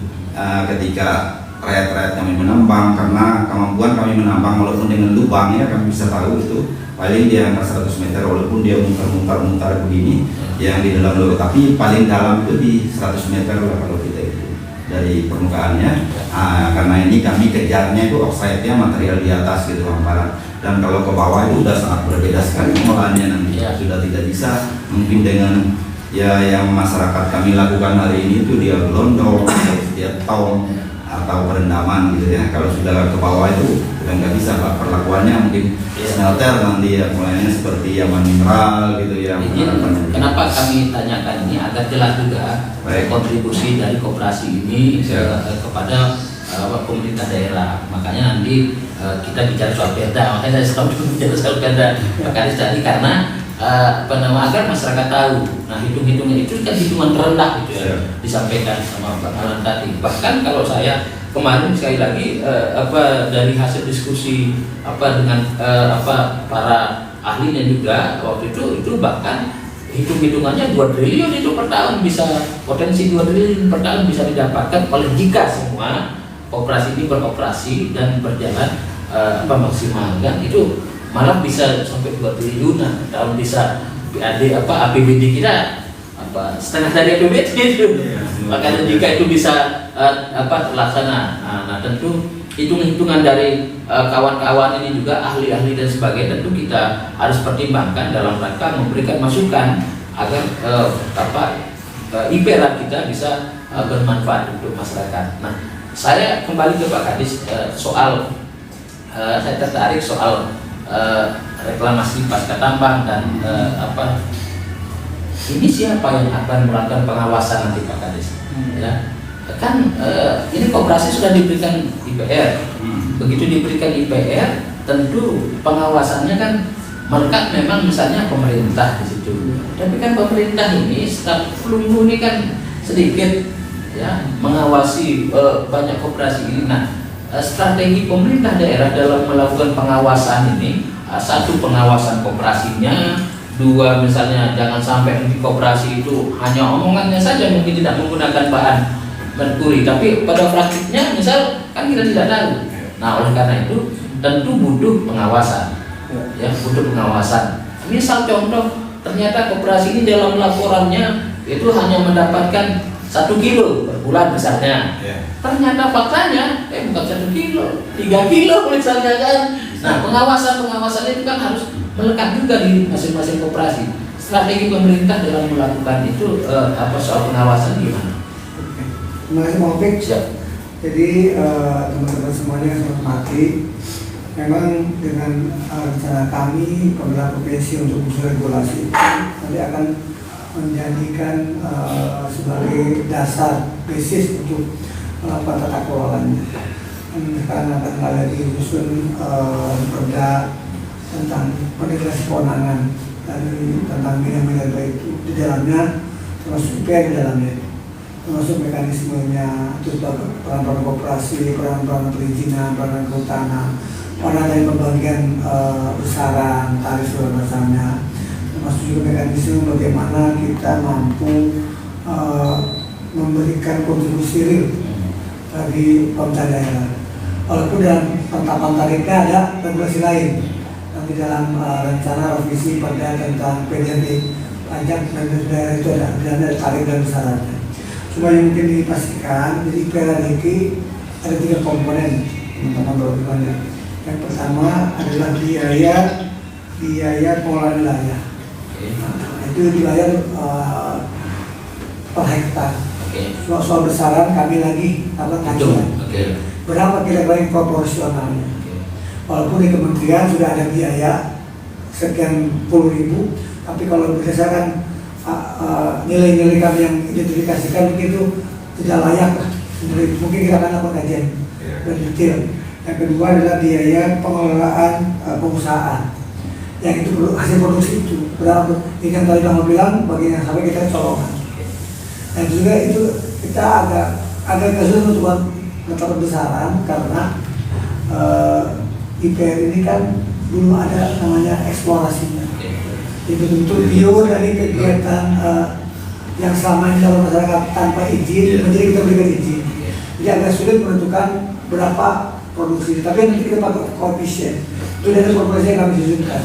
ketika rakyat-rakyat kami menambang, karena kemampuan kami menambang walaupun dengan lubang ya kami bisa tahu itu paling di angka 100 meter walaupun dia mutar-mutar begini yang di dalam lubang, tapi paling dalam itu di 100 meter lah kalau kita itu dari permukaannya. Karena ini kami kejarnya itu oxide-nya material di atas gitu hamparan, dan kalau ke bawah itu sudah sangat berbeda sekali pengolahannya nanti. Sudah tidak bisa mungkin dengan ya yang masyarakat kami lakukan hari ini itu dia gelondong, dia tong atau perendaman gitu ya. Kalau sudah ke bawah itu sudah nggak bisa, Pak, perlakuannya mungkin smelter nanti ya mulainya seperti yang mineral gitu ya. Kenapa kami tanyakan ini agar jelas juga kontribusi dari koperasi ini kepada pemerintah daerah. Makanya nanti kita bicara soal perda, makanya saya selalu bicara soal perda Pak Kadis tadi karena agar masyarakat tahu. Nah, hitung-hitungan itu kan hitungan terendah gitu ya, disampaikan sama Pak Alan tadi. Bahkan kalau saya kemarin sekali lagi dari hasil diskusi dengan para ahlinya juga waktu itu bahkan hitung-hitungannya 2 triliun itu per tahun bisa, potensi 2 triliun per tahun bisa didapatkan oleh jika semua koperasi ini beroperasi dan berjalan maksimal kan, itu malah bisa sampai 2 triliunan tahun, bisa APBD kita setengah dari APBD itu. Makanya jika itu bisa terlaksana, nah tentu hitung-hitungan dari kawan-kawan ini juga ahli-ahli dan sebagainya tentu kita harus pertimbangkan dalam rangka memberikan masukan agar IPR kita bisa bermanfaat untuk masyarakat. Nah, saya kembali ke Pak Kadis soal saya tertarik soal reklamasi pasca tambang dan ini siapa yang akan melakukan pengawasan nanti Pak Kadis? Ya, kan ini koperasi sudah diberikan IPR. Begitu diberikan IPR, tentu pengawasannya kan melekat memang misalnya pemerintah di situ. Tapi kan pemerintah ini setiap pelunggu ini kan sedikit ya mengawasi banyak koperasi ini. Nah, strategi pemerintah daerah dalam melakukan pengawasan ini, satu pengawasan koperasinya, dua misalnya jangan sampai di koperasi itu hanya omongannya saja mungkin tidak menggunakan bahan merkuri, tapi pada praktiknya misal kan kita tidak tahu. Nah, oleh karena itu tentu butuh pengawasan, ya butuh pengawasan. Misal contoh ternyata koperasi ini dalam laporannya itu hanya mendapatkan 1 kilo per bulan misalnya. Ternyata faktanya bukan 1 kilo, 3 kilo misalnya kan. Nah, pengawasan itu kan harus melekat juga di masing-masing koperasi. Strategi pemerintah dalam melakukan itu soal pengawasan gimana? Terima kasih, Pak Opik. Siap. Jadi teman-teman semuanya yang saya hormati, memang dengan rencana kami pemerintah provinsi untuk usul regulasi nanti akan menjadikan sebagai dasar basis untuk melakukan tata kelolanya. Sekarang akan ada disusun perda tentang pendelegasi kewenangan dan tentang bidang-bidang itu di dalamnya, termasuk IPR di dalamnya, termasuk mekanismenya, terus peran-peran koperasi, peran-peran perizinan, peran kehutanan, peran dari pembagian besaran, tarif bersama, termasuk juga mekanisme bagaimana kita mampu memberikan kontribusi real bagi pemerintah daerah. Walaupun dalam penetapan tarifnya ada regulasi lain, tapi dalam rencana revisi perda tentang PDRT pajak dan daerah itu ada tarif dan besarannya. Cuma yang mungkin dipastikan, jadi PRDK ada 3 komponen teman-teman berhubungannya. Yang pertama adalah biaya pengelolaan wilayah. Itu dibayar per hektar. Oke. Soal besaran kami lagi kajian. Oke. Berapa kira-kira yang proporsionalnya? Walaupun di kementerian sudah ada biaya sekian puluh ribu, tapi kalau berdasarkan nilai-nilai kami yang identifikasikan mungkin itu tidak layak lah. Mungkin kita akan lakukan kajian lebih detail. Yang kedua adalah biaya pengelolaan pengusahaan, yang itu hasil produksi itu berapa? Ini yang tadi kamu bilang, bagian yang sampai kita colongan. Dan juga itu kita agak kesulitan untuk menetapkan besaran karena IPR ini kan belum ada namanya eksplorasinya. Itu bentuk bio dari kegiatan yang selama ini dalam masyarakat tanpa izin, menjadi kita berikan izin. Jadi agak sulit menentukan berapa produksi. Tapi nanti kita pakai koefisien. Itu dari proporsi yang kami susunkan.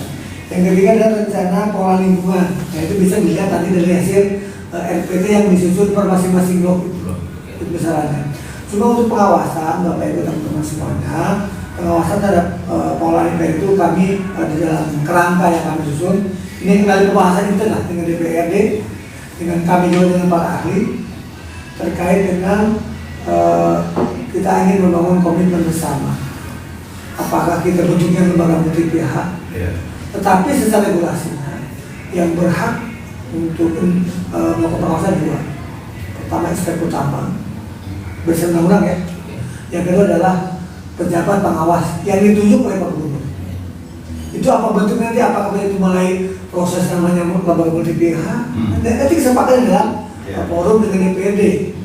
Yang ketiga adalah rencana pengelolaan lingkungan. Nah itu bisa dilihat tadi dari hasil RPT yang disusun per masing-masing blok itu besarannya. Cuma untuk pengawasan, Bapak Ibu teman-teman semuanya, pengawasan terhadap pengelolaan IPR itu kami di dalam kerangka yang kami susun. Ini kembali pembahasan kita lah dengan DPRD, dengan kami juga dengan para ahli terkait dengan kita ingin membangun komitmen bersama. Apakah kita bentuknya lembaga multi pihak? Tetapi secara regulasinya yang berhak untuk melakukan pengawasan dua. Pertama inspektur tambang bersama undang ya. Yang kedua adalah pejabat pengawas yang ditunjuk oleh Pak Gubernur. Itu apa bentuknya nanti? Apakah itu mulai proses namanya lembaga multi pihak? Nanti kesepakatan dalam forum dengan DPRD.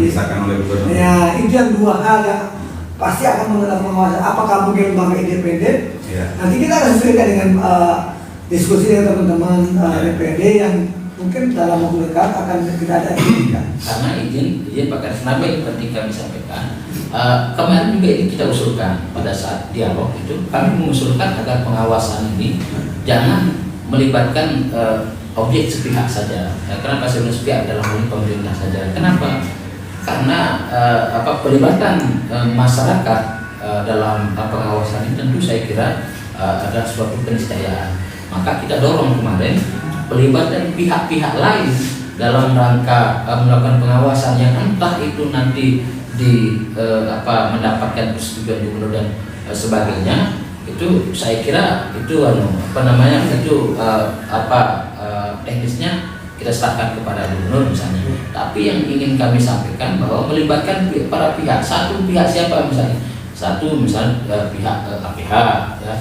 Disahkan oleh Gubernur. Ya, itu yang dua hal yang pasti akan menggunakan pengawasan. Apakah mungkin lembaga independen? Nanti kita akan sesuaikan dengan diskusi dengan teman-teman DPRD yang mungkin dalam waktu dekat akan kita ada izinkan. Karena izin Pak Karisma yang penting kami sampaikan. Kemarin juga ini kita usulkan pada saat dialog itu, kami mengusulkan agar pengawasan ini jangan melibatkan objek sepihak saja. Kenapa saya sepihak dalam hal pemerintah saja? Kenapa? Karena pelibatan masyarakat dalam pengawasan ini tentu saya kira ada suatu keniscayaan. Maka kita dorong kemarin pelibatan pihak-pihak lain dalam rangka melakukan pengawasan yang entah itu nanti mendapatkan persetujuan gubernur dan sebagainya. Itu saya kira itu teknisnya kita serahkan kepada gubernur misalnya. Tapi yang ingin kami sampaikan bahwa melibatkan para pihak, satu pihak siapa misalnya, pihak APH ya,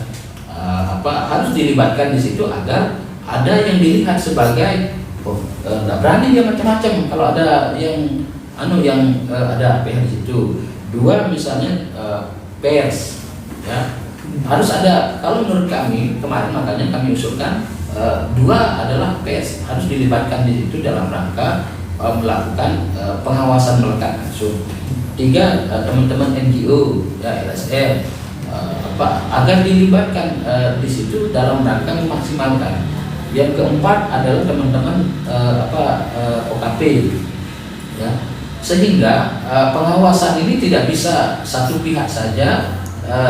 harus dilibatkan di situ agar ada yang dilihat sebagai nggak berani dia macam-macam kalau ada yang ada APH di situ. Dua misalnya pers ya, harus ada. Kalau menurut kami kemarin makanya kami usulkan dua adalah pers harus dilibatkan di situ dalam rangka melakukan pengawasan melekat langsung. Tiga teman-teman NGO ya LSM agar dilibatkan di situ dalam rangka memaksimalkan. Yang keempat adalah teman-teman OKP ya, sehingga pengawasan ini tidak bisa satu pihak saja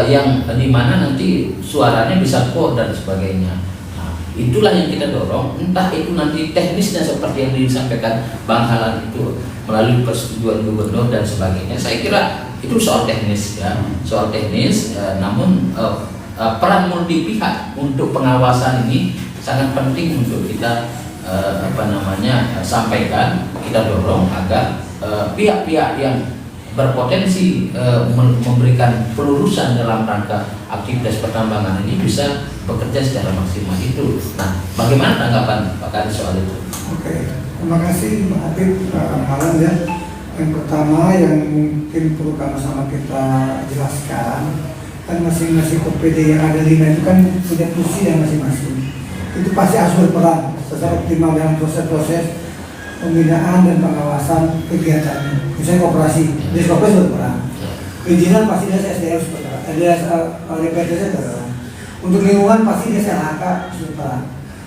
yang dimana nanti suaranya bisa core dan sebagainya. Nah, itulah yang kita dorong, entah itu nanti teknisnya seperti yang disampaikan Bang Halan itu melalui persetujuan gubernur dan sebagainya. Saya kira itu soal teknis ya, soal teknis. Namun peran multi pihak untuk pengawasan ini sangat penting untuk kita sampaikan, kita dorong agar pihak-pihak yang berpotensi memberikan pelurusan dalam rangka aktivitas pertambangan ini bisa bekerja secara maksimal itu. Nah, bagaimana tanggapan Pak Kadis soal itu? Oke, terima kasih Pak Habib Halan ya. Yang pertama yang mungkin perlu sama kita jelaskan, kan masing-masing OPD yang ada 5 itu kan punya fungsi yang masing-masing. Itu pasti harus berperan secara optimal dalam proses-proses pembinaan dan pengawasan kegiatannya. Misalnya koperasi, di koperasi berperan. Perizinan pasti dia SDM berperan, DPRD berperan. Untuk lingkungan pasti dia SLHK berperan.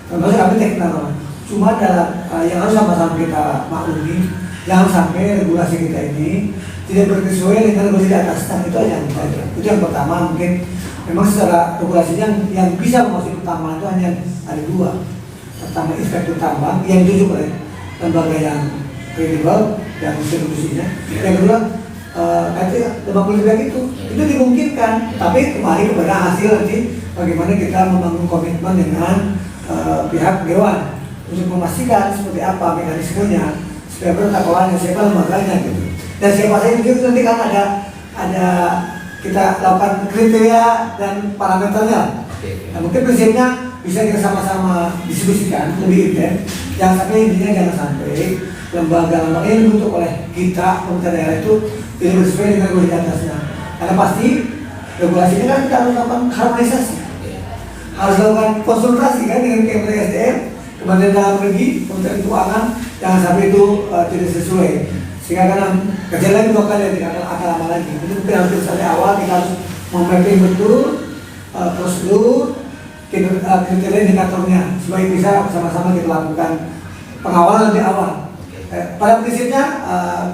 Termasuk kami teknikal. Cuma dalam yang harus sama-sama kita maklumi, jangan sampai regulasi kita ini tidak berkesesuaian dengan regulasi di atas. Itu aja yang kita. Itu yang pertama mungkin. Memang secara regulasinya yang bisa memasuki tambang itu hanya ada dua. Pertama inspektur tambang yang ditunjuk oleh lembaga yang kredibel, dan distribusinya. Yang kedua, nanti lebak bulus itu dimungkinkan, tapi kembali kepada hasil nanti bagaimana kita membangun komitmen dengan pihak dewan untuk memastikan seperti apa mekanismenya supaya bertakwaannya, siapa lembaganya gitu. Dan siapa saja itu nanti kan ada kita lakukan kriteria dan parameternya. Nah, mungkin prinsipnya bisa kita sama-sama diskusikan lebih intens. Jangan sampai intinya jangan sampai lembaga-lembaga yang dibentuk oleh kita pemerintah daerah itu tidak sesuai dengan regulasi atasnya. Karena pasti regulasi ini kan kita harus lakukan harmonisasi, harus lakukan konsultasi kan dengan Kementerian SDM, Kementerian Dalam Negeri, Kementerian Keuangan, jangan sampai itu tidak sesuai. Sehingga kan kejadian dua kali tidak akan lama lagi. Itu mungkin harus dari awal kita harus memapping betul prosedur, kriteria indikatornya supaya bisa sama-sama kita lakukan pengawalan lebih awal. Pada prinsipnya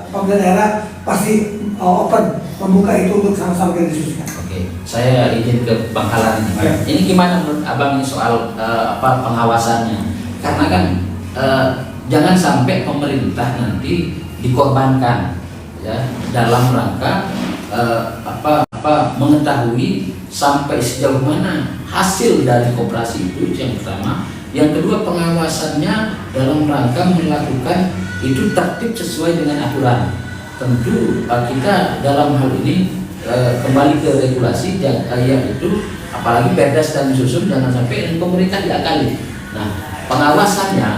pemerintah daerah pasti open membuka itu untuk sama-sama kita diskusikan. Oke, saya izin ke Bang Halan ini. Ini gimana menurut Abang soal pengawasannya? Karena kan jangan sampai pemerintah nanti dikorbankan ya dalam rangka mengetahui sampai sejauh mana hasil dari koperasi itu yang pertama. Yang kedua, pengawasannya dalam rangka melakukan itu tertib sesuai dengan aturan. Tentu kita dalam hal ini kembali ke regulasi yaitu apalagi Perdas dan disusun jangan sampai pemerintah diakali. Nah, pengawasannya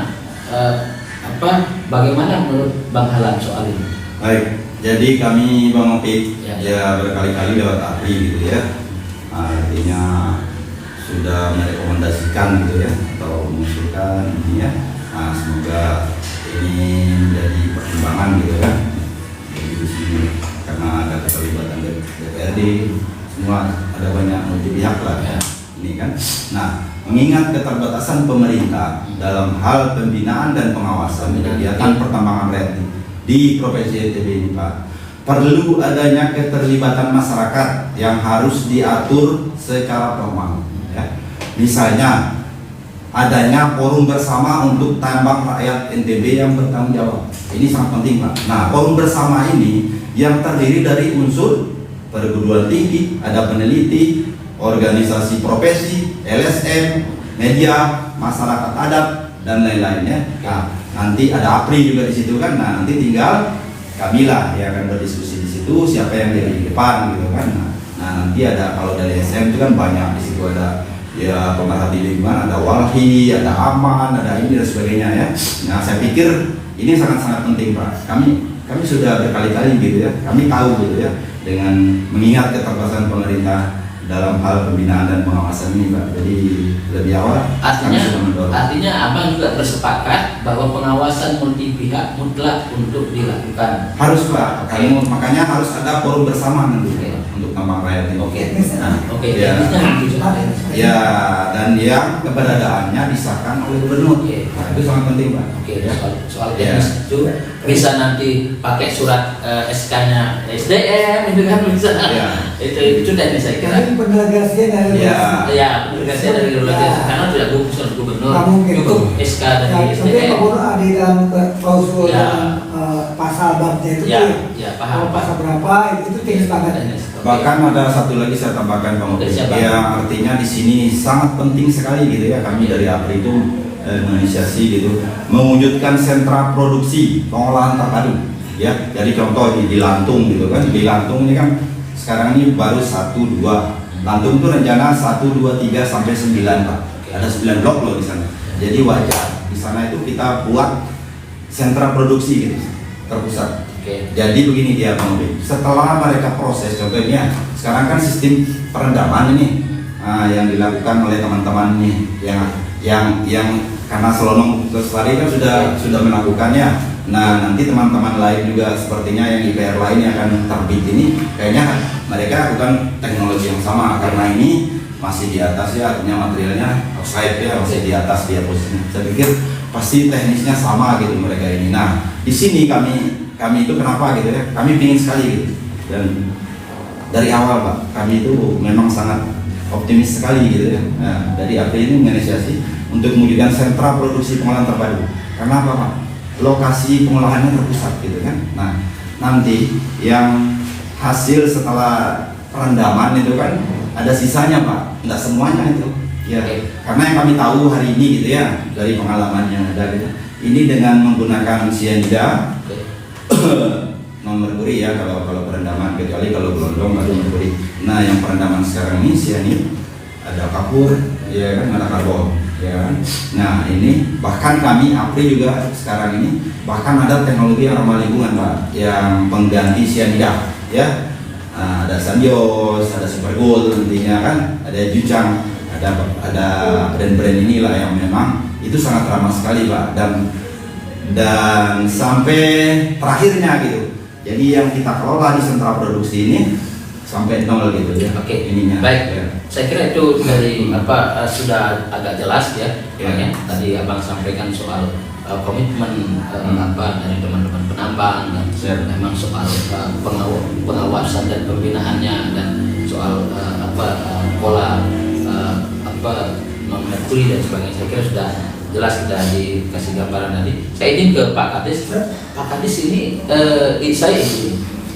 bagaimana menurut Bang Halan soal ini? Baik, jadi kami Bang Opik ya berkali-kali lewat APRI gitu ya, artinya sudah merekomendasikan gitu ya atau mengusulkan ini ya. Nah, semoga ini menjadi pertimbangan gitu kan. Jadi di sini karena ada keterlibatan DPRD, semua ada banyak multi pihak lah ya. Ini kan. Nah, mengingat keterbatasan pemerintah dalam hal pembinaan dan pengawasan kegiatan pertambangan rakyat di Provinsi NTB ini Pak, perlu adanya keterlibatan masyarakat yang harus diatur secara formal. Ya. Misalnya adanya forum bersama untuk tambang rakyat NTB yang bertanggung jawab. Ini sangat penting Pak. Nah, forum bersama ini yang terdiri dari unsur perguruan tinggi, ada peneliti, organisasi profesi, LSM, media, masyarakat adat dan lain-lainnya. Nah, nanti ada APRI juga di situ kan. Nah, nanti tinggal kamilah yang akan berdiskusi di situ siapa yang dari depan gitu kan. Nah, nanti ada kalau dari SM itu kan banyak di situ ada ya pemerhati lingkungan, ada walhi, ada aman, ada ini dan sebagainya ya. Nah, saya pikir ini sangat-sangat penting Pak. Kami sudah berkali-kali gitu ya. Kami tahu gitu ya dengan mengingat keterbatasan pemerintah dalam hal pembinaan dan pengawasan ini Pak. Jadi lebih awal artinya Abang juga bersepakat bahwa pengawasan multi pihak mutlak untuk dilakukan. Harus Pak. Makanya harus ada forum bersama nanti untuk tambang rakyat ini. Ya, dan yang keberadaannya disahkan oleh gubernur. Nah, itu sangat penting Pak. Soal teknis itu bisa nanti pakai surat SK-nya SDM itu kan bisa. Itu teknis saya kira. Pendelegasian dari pendelegasian dari regulasi karena tidak bukan gubernur. Cukup SK dari SDM. Tapi gubernur ada di dalam klausul pasal babnya itu. Paham. Pasal berapa itu teknis banget. Bahkan ada satu lagi saya tambahkan Bang Opik, yang artinya di sini sangat penting sekali gitu ya, kami dari APRI itu menginisiasi gitu mewujudkan sentra produksi pengolahan terpadu ya. Jadi contoh di Lantung gitu kan, di Lantung ini kan sekarang ini baru 1, 2 Lantung itu rencana 1, 2, 3 sampai 9 Pak. Ada 9 blok loh di sana. Jadi wajar di sana itu kita buat sentra produksi gitu terpusat. Jadi begini dia Bang Opik, setelah mereka proses, contohnya sekarang kan sistem perendaman ini yang dilakukan oleh teman-teman nih yang karena Selonong Lestari kan sudah melakukannya. Nah, nanti teman-teman lain juga sepertinya yang IPR lain yang akan terbit ini kayaknya mereka lakukan teknologi yang sama karena ini masih di atas ya, artinya materialnya oxide ya, masih di atas dia posisinya. Saya pikir pasti teknisnya sama gitu mereka ini. Nah, di sini kami itu kenapa gitu ya, kami ingin sekali gitu, dan dari awal Pak kami itu memang sangat optimis sekali gitu ya. Nah, dari APRI ini menginisiasi untuk mewujudkan sentra produksi pengolahan terpadu. Karena apa Pak? lokasi pengolahannya terpusat gitu kan. Nah, nanti yang hasil setelah perendaman itu kan ada sisanya Pak, tidak semuanya itu. Ya, karena yang kami tahu hari ini gitu ya, dari pengalaman yang ada gitu, ini dengan menggunakan cyanida non-merkuri ya kalau perendaman, kecuali kalau gelondong baru merkuri. Nah, yang perendaman sekarang ini cyanida, ada kapur, ya kan, ada karbon, ya kan. Nah, ini bahkan kami APRI juga sekarang ini bahkan ada teknologi yang ramah lingkungan Pak, yang pengganti cyanida, ya. Nah, ada Sandios, ada Supergold nantinya kan, ada Jucang, ada brand-brand inilah yang memang itu sangat ramah sekali Pak, dan sampai terakhirnya gitu. Jadi yang kita kelola di sentra produksi ini sampai 0 gitu ya. Oke, ininya. baik. Ya. Saya kira itu dari sudah agak jelas ya. Ya. Tadi Abang sampaikan soal komitmen dari teman-teman penambang dan memang soal pengawasan dan pembinaannya dan soal pola non-merkuri dan sebagainya. Saya kira sudah jelas, kita dikasih gambaran tadi. Saya ingin ke Pak Kadis. Pak Kadis ini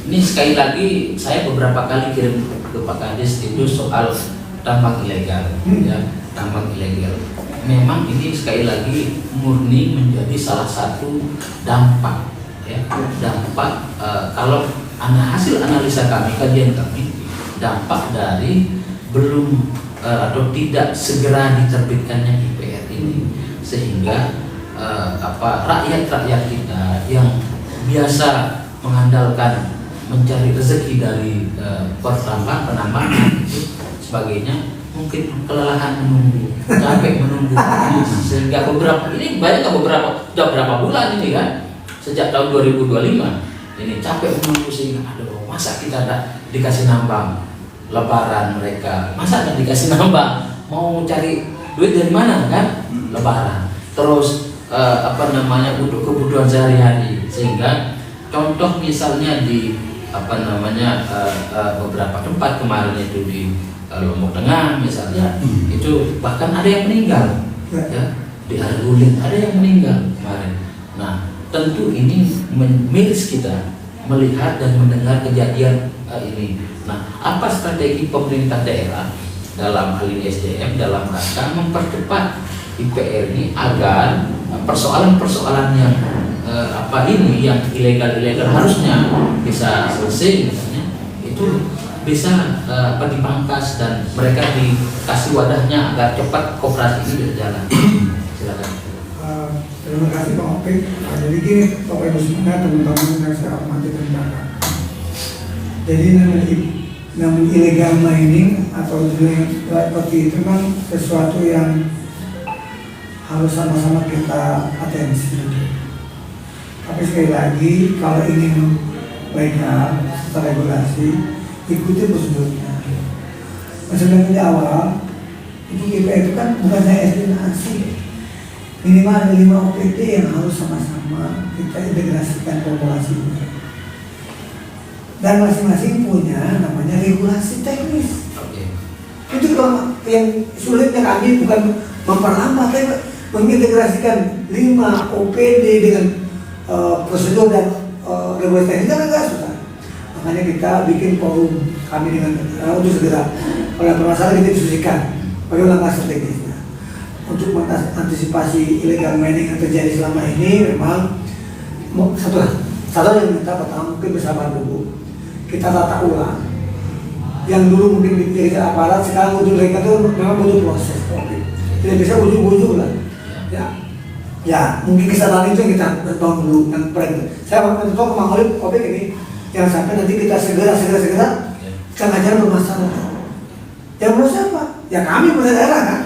ini sekali lagi saya beberapa kali kirim ke Pak Kadis itu soal tambang ilegal, ya, tambang ilegal. Memang ini sekali lagi murni menjadi salah satu dampak, ya, dampak kalau hasil analisa kami, kajian kami, dampak dari belum atau tidak segera diterbitkannya IPR ini, sehingga rakyat kita yang biasa mengandalkan mencari rezeki dari penambangan itu sebagainya mungkin kelelahan menunggu, capek menunggu, sehingga sudah berapa bulan ini kan, sejak tahun 2025 ini capek menunggu, sehingga aduh, masa kita ada dikasih nambang lebaran, mereka masa ada dikasih nambang, mau cari duit dari mana kan, lebaran terus untuk kebutuhan sehari-hari. Sehingga contoh misalnya di beberapa tempat kemarin itu di Lombok Tengah misalnya, itu bahkan ada yang meninggal, ya, di Arguling ada yang meninggal kemarin. Nah, tentu ini miris kita melihat dan mendengar kejadian ini. Nah, apa strategi pemerintah daerah dalam hal ini SDM dalam rangka mempercepat IPR ini agar persoalan-persoalan yang yang ilegal harusnya bisa selesai misalnya, itu bisa dipangkas dan mereka dikasih wadahnya agar cepat koperasi ini berjalan. Silakan. Terima kasih Pak Opik. Jadi gini Bapak Ibu semua, teman-teman yang saya hormati dan banggakan. Jadi namanya illegal mining atau seperti itu memang sesuatu yang harus sama-sama kita atensi. Tapi sekali lagi, kalau ingin legal secara regulasi, ikuti prosedurnya. Prosedurnya di awal, itu IPR itu kan bukan hanya estimasi, minimal ada 5 OPD yang harus sama-sama kita integrasikan populasinya. Dan masing-masing punya namanya regulasi teknis. Itu kalau yang sulitnya kami bukan memperlambat, tapi mengintegrasikan 5 OPD dengan prosedur dan regulasi teknis kan agak susah. Makanya kita bikin forum kami dengan untuk segera kalau bermasalah kita diskusikan bagaimana langkah strategisnya untuk mengantisipasi illegal mining yang terjadi selama ini. Memang satu yang minta pertama mungkin bersabar dulu, kita tata ulang yang dulu mungkin dipikirkan aparat, sekarang untuk mereka itu memang butuh proses, tidak bisa ujung-ujung lah. Ya mungkin kesalahan itu yang kita bangun dulu dan saya mau mencontoh ke Mang Olip Opik ini, yang sampai nanti kita segera kita ngajar bermasalah. Yang menurut siapa? Ya kami pemerintah daerah kan.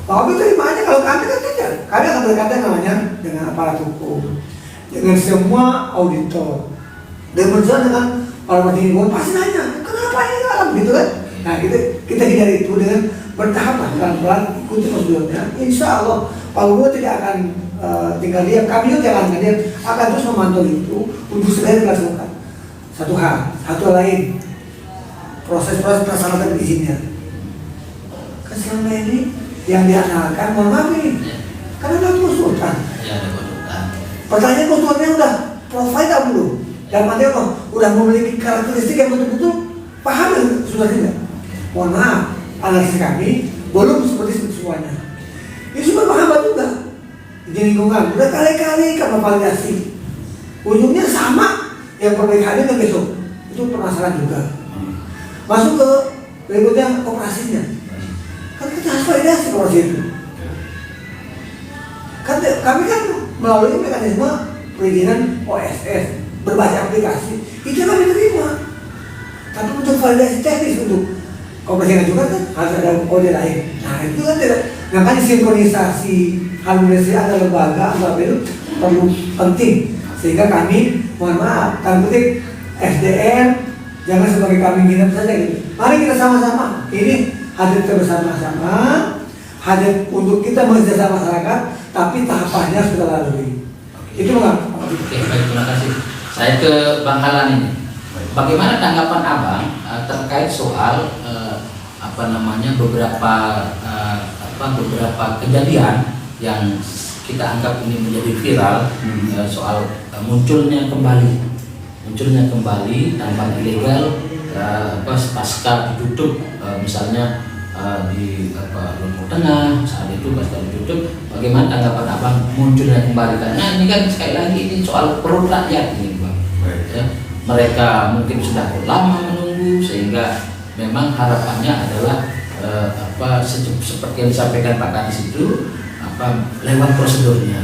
Pak Opik terima aja, kalau kami kan tidak. Kami akan berkata namanya dengan aparat hukum, dengan semua auditor, dan berjalan dengan para menteri lingkungan pasti nanya, kenapa ini alam gitu kan? Nah kita hindari itu dengan bertahap, pelan-pelan ikuti prosedurnya. Insya Allah Pak Gubernur tidak akan tinggal diam, kami juga jangan diam, akan terus memantau itu untuk segera dilaksanakan. Satu lain, proses-proses persyaratan izinnya. Kan selama ini yang diandalkan, mohon maaf ini, karena ada konsultan. Ya, ada konsultan. Pertanyaan konstituennya udah provide apa belum? Dan artinya kok udah memiliki karakteristik yang betul-betul paham dan sudah tidak. Mohon maaf, analisis kami belum seperti itu semuanya. Ini sudah paham juga di lingkungan. Udah kali-kali kami validasi. Ujungnya sama yang perbaikannya ke besok. Itu permasalahan juga. Masuk ke berikutnya operasinya. Kan kita harus validasi operasi itu. Kan kami kan melalui mekanisme perizinan OSS berbagai aplikasi itu kami terima. Tapi untuk validasi teknis untuk operasi juga kan harus ada kode lain. Nah itu kan tidak. Makanya sinkronisasi harmonisasi antar lembaga itu perlu penting. Sehingga kami mohon maaf, tanda kutip SDM jangan sebagai kami nginep saja gitu. Mari kita sama-sama ini hadir bersama-sama, hadir untuk kita mengejar masyarakat, tapi tahapannya sudah lalui. Itu Bang. Oke, baik, terima kasih. Saya ke Bang Halan ini. Bagaimana tanggapan Abang terkait soal beberapa kejadian yang kita anggap ini menjadi viral soal munculnya kembali tambang ilegal pasca ditutup misalnya di Lombok Tengah saat itu pasca ditutup. Bagaimana tanggapan Abang munculnya kembali? Karena ini kan sekali lagi ini soal perut rakyat ini Bang. Ya, mereka mungkin sudah lama menunggu sehingga memang harapannya adalah seperti yang disampaikan Pak Kadis itu lewat prosedurnya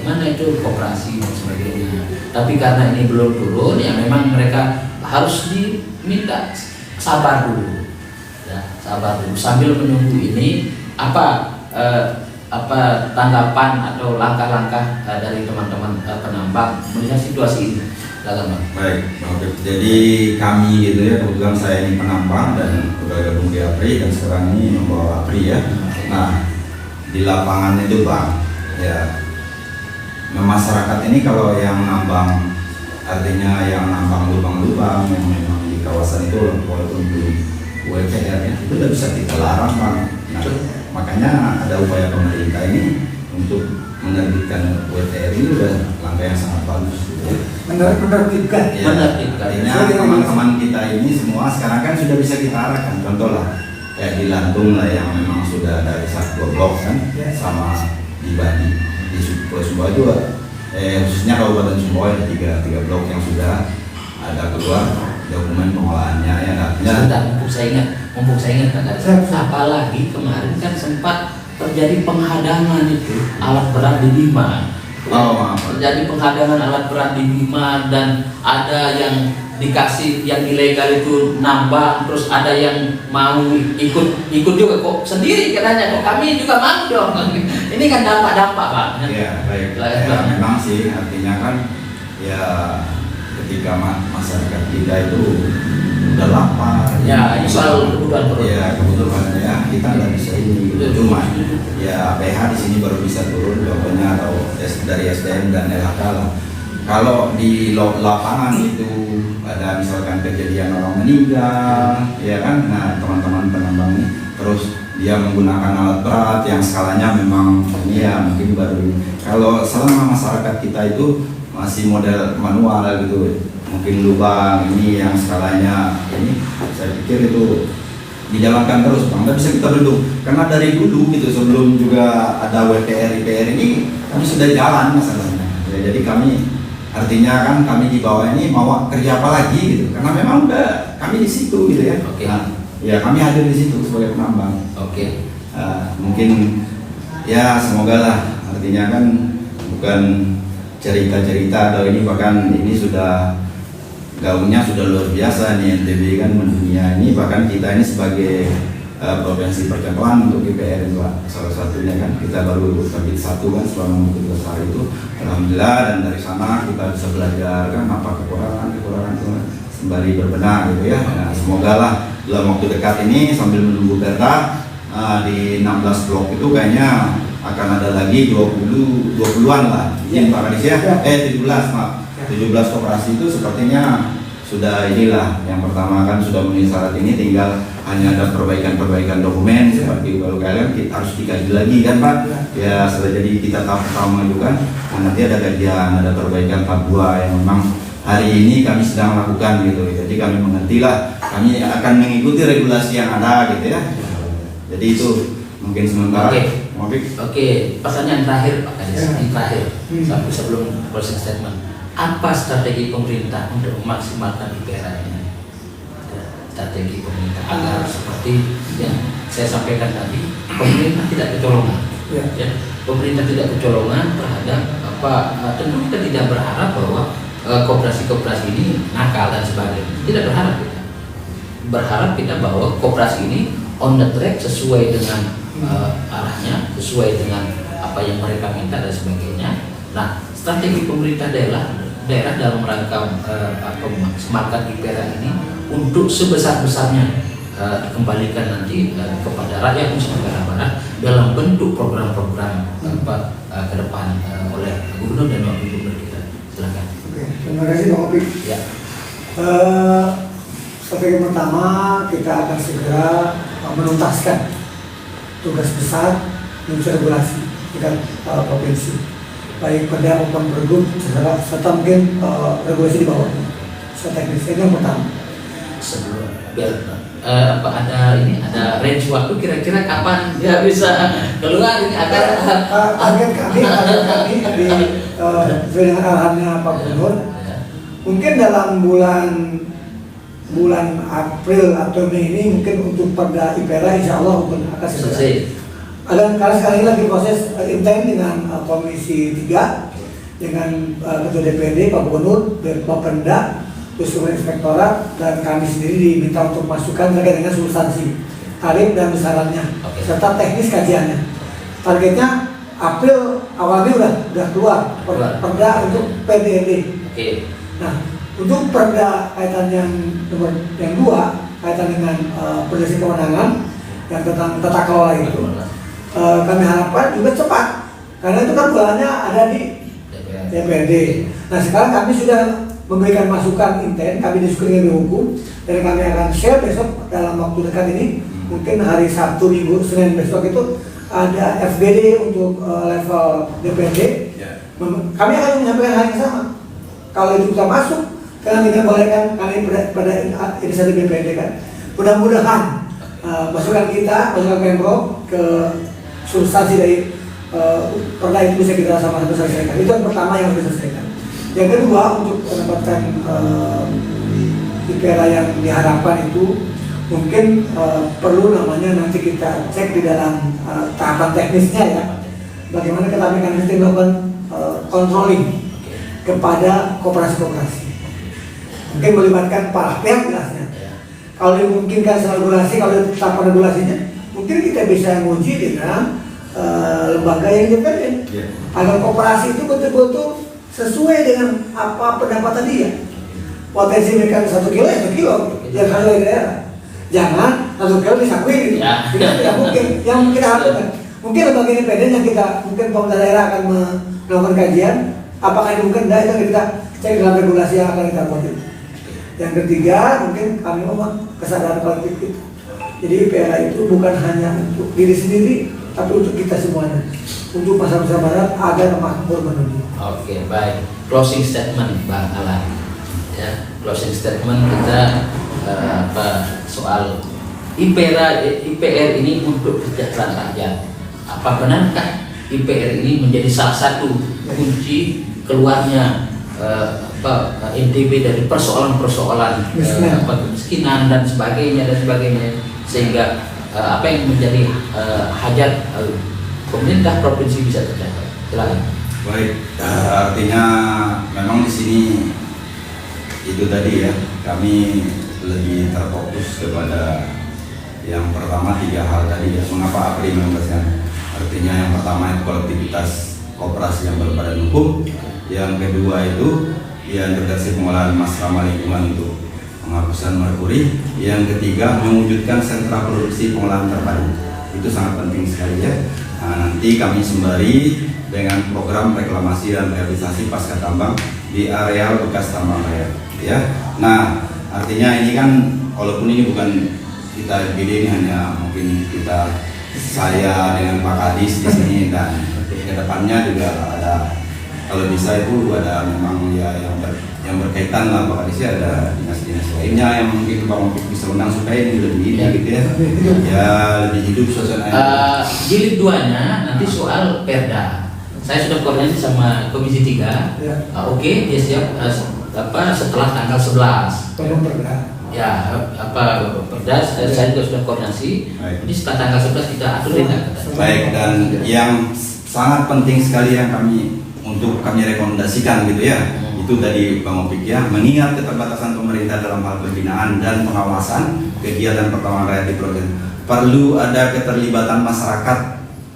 mana itu koperasi dan sebagainya. Tapi karena ini belum turun ya memang mereka harus diminta sabar dulu sambil menunggu ini apa tanggapan atau langkah-langkah dari teman-teman penambang melihat situasi ini. Baik, oke. Jadi kami gitu ya, kebetulan saya ini penambang dan udah gabung di APRI dan sekarang ini membawa APRI ya. Nah, di lapangan itu Bang, ya masyarakat ini kalau yang nambang, artinya yang nambang lubang-lubang yang memang di kawasan itu walaupun belum WPR ya, itu tidak bisa kita larang Bang. Nah, makanya ada upaya pemerintah ini untuk menerbitkan WTR ini udah langkah yang sangat bagus gitu ya. Menerbitkan. Ya, artinya teman-teman kita ini semua sekarang kan sudah bisa kita arahkan. Contoh lah kayak di Lantung lah yang memang sudah dari 1-2 blok kan, sama di Bali, di Pulau Sumbawa juga, khususnya Kabupaten Sumbawa ada 3 blok yang sudah ada keluar dokumen pengolahannya ya. Sebentar, mumpung saya ingat Pak Kadis. Apalagi kemarin kan sempat terjadi penghadangan itu alat berat di Bima. Terjadi penghadangan alat berat di Bima dan ada yang dikasih yang ilegal itu nambah, terus ada yang mau ikut juga kok sendiri katanya, kok kami juga mau dong. Ini kan dampak-dampak Pak. Ya baik. Memang sih artinya kan ya ketika masyarakat kita itu udah lapar ya soal kebutuhan perut ya kebutuhan ya kita nggak bisa ini cuma ya PH di sini baru bisa turun contohnya atau dari SDM dan LHK lah. Kalau di lapangan itu ada misalkan kejadian orang meninggal ya kan, nah teman-teman penambang ini terus dia menggunakan alat berat yang skalanya memang ini ya mungkin baru. Kalau selama masyarakat kita itu masih model manual gitu, mungkin lubang ini yang skalanya ini, saya pikir itu dijalankan terus Bang, nggak bisa kita bendung karena dari dulu gitu sebelum juga ada WPR IPR ini kami sudah jalan masalahnya ya, jadi kami artinya kan kami di bawah ini mau kerja apa lagi gitu karena memang udah kami di situ gitu ya. Oke. Nah, ya kami hadir di situ sebagai penambang. Oke. Mungkin ya semoga lah artinya kan bukan cerita-cerita atau ini, bahkan ini sudah gaungnya sudah luar biasa nih NTB kan mendunia ini, bahkan kita ini sebagai provinsi percontohan untuk IPR itu salah satunya kan kita baru terbit 1 kan selama 13 hari itu alhamdulillah, dan dari sana kita bisa belajar kan apa kekurangan itu sembari berbenah gitu ya. Nah, semoga lah dalam waktu dekat ini sambil menunggu data di 16 blok itu kayaknya akan ada lagi 20-an lah. Izin Pak Kadis ya. 17 maaf. 17 koperasi itu sepertinya sudah inilah yang pertama kan sudah memenuhi syarat ini, tinggal hanya ada perbaikan dokumen seperti kalau kalian kita harus dikaji lagi kan Pak ya, sudah jadi kita tahap pertama juga kan. Nah, nanti ada kajian, ada perbaikan tahap 2 yang memang hari ini kami sedang lakukan gitu, jadi kami mengertilah, kami akan mengikuti regulasi yang ada gitu ya. Jadi itu mungkin sementara. Oke, pertanyaan terakhir Pak Kades, ini terakhir sampai sebelum closing statement. Apa strategi pemerintah untuk memaksimalkan IPERA ini? Strategi pemerintah agar seperti yang saya sampaikan tadi, pemerintah tidak kecolongan. Ya, pemerintah tidak kecolongan terhadap apa? Tentu kita tidak berharap bahwa koperasi-koperasi ini nakal dan sebagainya. Tidak berharap kita. Berharap kita bahwa koperasi ini on the track sesuai dengan arahnya, sesuai dengan apa yang mereka minta dan sebagainya. Nah, strategi pemerintah daerah dalam rangka memaksimalkan IPERA ini untuk sebesar-besarnya kembalikan nanti kepada rakyat Nusa Tenggara Barat dalam bentuk program-program ke depan oleh Gubernur dan Wakil Gubernur kita. Silakan. Oke, terima kasih Bang Opik. Ya. Strategi pertama, kita akan segera menuntaskan tugas besar menyusun regulasi tingkat provinsi, baik Perda maupun Pergub serta mungkin regulasi di bawahnya. Teknis ini yang pertama. Sebelum ada range waktu kira-kira kapan dia bisa keluar ini agar target kami di dengan arahannya Pak Gubernur, mungkin dalam bulan April atau Mei ini mungkin untuk Perda IPERA insya Allah akan selesai. Dan sekali lagi proses intens dengan Komisi 3 dengan Ketua DPRD Pak Gubernur, Bapenda, terus Inspektorat, dan kami sendiri diminta untuk masukkan terkait dengan substansi tarif dan besarannya serta teknis kajiannya. Targetnya April awalnya udah keluar Perda untuk PDRD. Nah, untuk Perda kaitan yang nomor yang 2 kaitan dengan perselisihan kewenangan yang tentang tata kelola itu, kami harapkan juga cepat karena itu kan bulannya ada di DPRD. Nah, sekarang kami sudah memberikan masukan intens, kami diskusi dengan hukum dan kami akan share besok dalam waktu dekat ini, mungkin hari Sabtu, Minggu, Senin besok itu ada FGD untuk level DPRD. Kami akan menyampaikan hal yang sama. Kalau itu bisa masuk, karena tidak bolehkan kami pada inisiatif DPRD kan. Mudah-mudahan masukan kita, masukan Pemprov ke substansi dari Perda itu bisa kita sama-sama selesaikan. Itu yang pertama yang harus diselesaikan. Yang kedua, untuk mendapatkan IPERA yang diharapkan itu mungkin perlu namanya nanti kita cek di dalam tahapan teknisnya ya, bagaimana kami akan melakukan controlling kepada koperasi-koperasi. Mungkin melibatkan para pihak jelasnya. Kalau dimungkinkan secara regulasi, kalau tahapan regulasinya, mungkin kita bisa menguji dengan lembaga yang independen agar koperasi itu betul-betul sesuai dengan apa pendapatan dia. Potensi mereka 1 kilo ya 1 kilo, yang kalau di daerah. Jangan 1 kilo disakuin gitu. Tidak mungkin. Yang kita harapkan, mungkin lembaga independen yang kita mungkin pemerintah daerah akan melakukan kajian, apakah ini mungkin tidak, itu kita cek dalam regulasi yang akan kita buat. Yang ketiga, mungkin kami ngomong kesadaran kolektif kita. Jadi IPERA itu bukan hanya untuk diri sendiri, tapi untuk kita semuanya, untuk masyarakat Barat agar makmur menuju. Oke, baik. Closing statement Bang Alan. Ya, closing statement kita soal IPR ini untuk kesejahteraan rakyat. Apa benarkah IPR ini menjadi salah satu kunci keluarnya NTB dari persoalan-persoalan kemiskinan dan sebagainya sehingga apa yang menjadi hajat pemerintah provinsi bisa tercapai. Silakan. Baik, artinya memang di sini itu tadi ya, kami lebih terfokus kepada yang pertama 3 hal tadi ya. Mengapa APRI membahaskan? Artinya yang pertama itu kolektivitas koperasi yang berbadan hukum. Yang kedua itu yang integrasi pengolahan emas ramah lingkungan untuk penghapusan merkuri. Yang ketiga mewujudkan sentra produksi pengolahan terpadu. Itu sangat penting sekali ya. Nah, nanti kami sembari dengan program reklamasi dan rehabilitasi pasca tambang di areal bekas tambang raya. ya. Nah, artinya ini kan walaupun ini bukan kita gede, ini hanya mungkin saya dengan Pak Kadis di sini, dan kedepannya juga ada, kalau bisa itu ada memang ya yang berkaitan lah Pak Kadis, ada dinas-dinas lainnya yang mungkin Pak Mopik bisa undang supaya ini lebih gitu ya, ya lebih hidup suasananya. Jilid 2-nya nanti soal Perda. Saya sudah koordinasi sama Komisi 3. Ya. Oke, dia siap setelah tanggal 11. Tolong Perda. Ya, Perda saya juga sudah koordinasi. Baik. Jadi setelah tanggal 11 kita atur tindak. Baik, dan yang sangat penting sekali yang kami rekomendasikan gitu ya, itu tadi Bang Opik ya, mengingat keterbatasan pemerintah dalam hal pembinaan dan pengawasan kegiatan pertahanan rakyat di provinsi, perlu ada keterlibatan masyarakat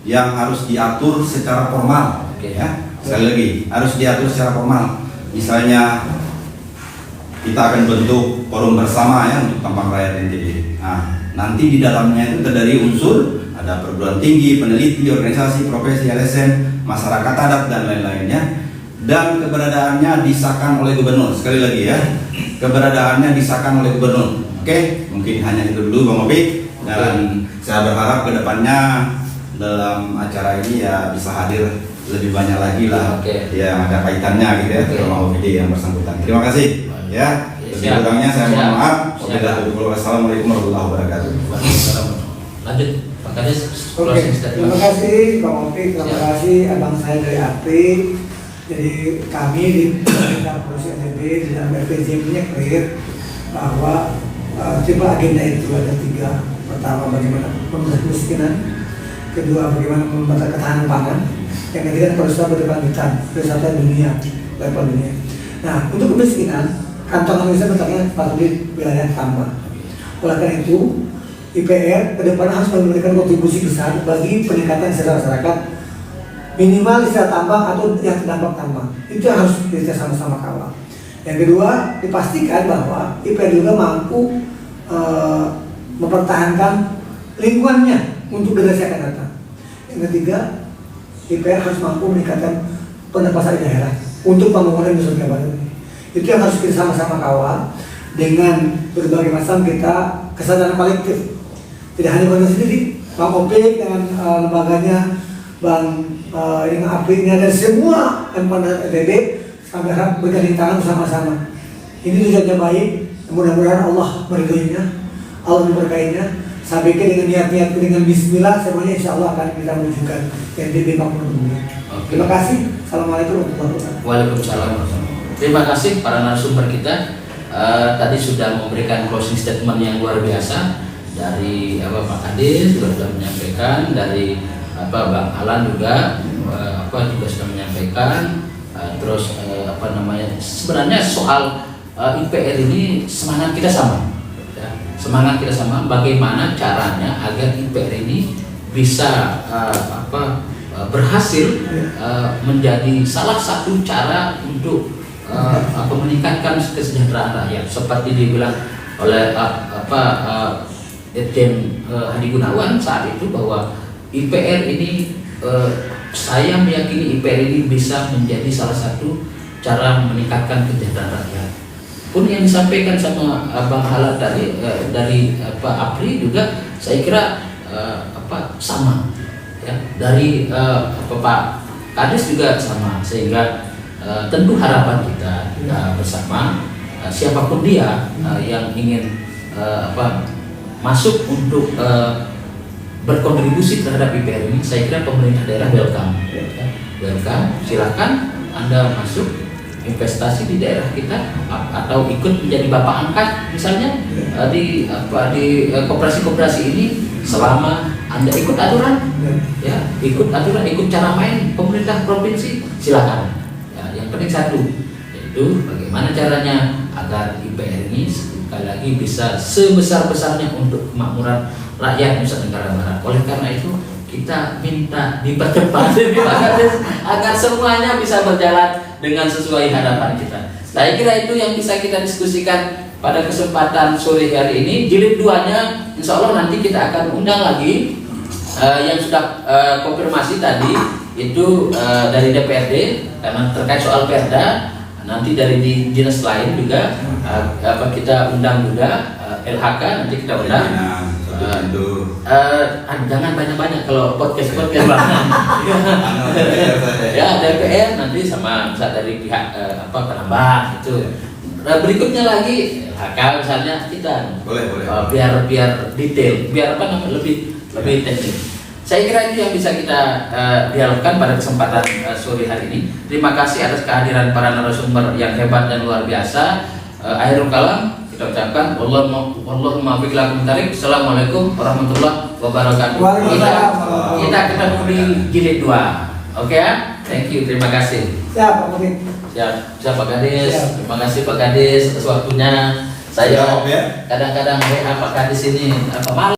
yang harus diatur secara formal. Oke. Ya, sekali lagi harus diatur secara formal. Misalnya kita akan bentuk forum bersama ya untuk Tampang Rakyat NTB. Nah, nanti di dalamnya itu terdiri unsur, ada perguruan tinggi, peneliti, organisasi, profesi, LSM, masyarakat adat dan lain-lainnya, dan keberadaannya disahkan oleh gubernur. Sekali lagi ya, keberadaannya disahkan oleh gubernur. Oke, mungkin hanya itu dulu Bang Opik, dan saya berharap kedepannya dalam acara ini ya bisa hadir lebih banyak lagi lah. Oke. Yang ada kaitannya gitu ya, sama OPD yang bersangkutan. Terima kasih ya. Lebih kurangnya saya mohon maaf. Wassalamualaikum warahmatullahi wabarakatuh. Lanjut Pak Kadis. Oke, terima kasih Bang Opik, terima kasih abang saya dari APRI. Jadi kami di Pemerintah Provinsi NTB di dalam RPJM-nya clear bahwa tipe agenda itu ada 3. Pertama, bagaimana pemberantasan kemiskinan. Kedua, bagaimana mempertahankan ketahanan pangan. Yang ketiga, perusahaan berkelanjutan, wisata dunia, level dunia. Nah, untuk kemiskinan, kantong Indonesia letaknya pada wilayah tambang. Oleh karena itu, IPR ke depan harus memberikan kontribusi besar bagi peningkatan kesejahteraan masyarakat, minimal istilah tambang atau yang terdampak tambang. Itu yang harus kita sama-sama kawal. Yang kedua, dipastikan bahwa IPR juga mampu mempertahankan lingkungannya untuk generasi akan datang. Yang ketiga, IPR harus mampu meningkatkan pendapatan daerah untuk pembangunan Nusa Tenggara Barat ini. Itu yang harus kita sama-sama kawal dengan berbagai macam kita kesadaran kolektif. Tidak hanya Bang sendiri, Bang Opik dengan lembaganya, Bang yang APRI-nya dan semua NTB, kami harap bergandeng tangan bersama-sama. Ini tujuannya baik, mudah-mudahan Allah meridhoinya, Allah memberkainya. Saya pikir dengan niat-niat dengan Bismillah semuanya insya Allah akan kita menunjukkan NTB makmur dunia. Terima kasih. Assalamualaikum warahmatullahi wabarakatuh. Waalaikumsalam. Terima kasih para narasumber kita. Tadi sudah memberikan closing statement yang luar biasa dari Pak Kadis juga sudah menyampaikan, dari Bang Alan juga juga sudah menyampaikan. Terus sebenarnya soal IPR ini semangat kita sama. Semangat kita sama, bagaimana caranya agar IPR ini bisa berhasil menjadi salah satu cara untuk meningkatkan kesejahteraan rakyat, seperti dibilang oleh Irjen Hadi Gunawan saat itu bahwa IPR ini saya meyakini IPR ini bisa menjadi salah satu cara meningkatkan kesejahteraan rakyat. Pun yang disampaikan sama Bang Hala dari APRI juga saya kira sama ya, dari Pak Kadis juga sama, sehingga tentu harapan kita bersama siapapun dia yang ingin masuk untuk berkontribusi terhadap IPR ini, saya kira pemerintah daerah welcome. Welcome, silakan Anda masuk investasi di daerah kita atau ikut menjadi bapak angkat misalnya di koperasi-koperasi ini, selama Anda ikut aturan ya, ikut aturan, ikut cara main pemerintah provinsi, silakan ya. Yang penting satu, yaitu bagaimana caranya agar IPR ini sekali lagi bisa sebesar-besarnya untuk kemakmuran rakyat Nusa Tenggara Barat. Oleh karena itu kita minta dipercepat agar semuanya bisa berjalan dengan sesuai harapan kita. Saya kira itu yang bisa kita diskusikan pada kesempatan sore hari ini. Jilid 2-nya insya Allah nanti kita akan undang lagi yang sudah konfirmasi tadi itu dari DPRD karena terkait soal Perda. nanti dari dinas lain juga kita undang juga LHK, nanti kita undang. Jangan banyak-banyak kalau podcast banyak. Ya DPR nanti sama misalnya dari pihak penambang itu. Berikutnya lagi LHK misalnya kita boleh. biar detail, biar lebih teknis. Saya kira itu yang bisa kita dialogkan pada kesempatan sore hari ini. Terima kasih atas kehadiran para narasumber yang hebat dan luar biasa. Akhirul kalam kita ucapkan Allahumma fiq lakum tarik. Assalamualaikum warahmatullahi wabarakatuh. Kita ketemu di jilid 2. Oke ya? Thank you, terima kasih. Siap, Pak Mungkin. Siap Pak Kadis. Terima kasih Pak Kadis atas waktunya. Saya kadang-kadang WA Pak Kadis ini malam.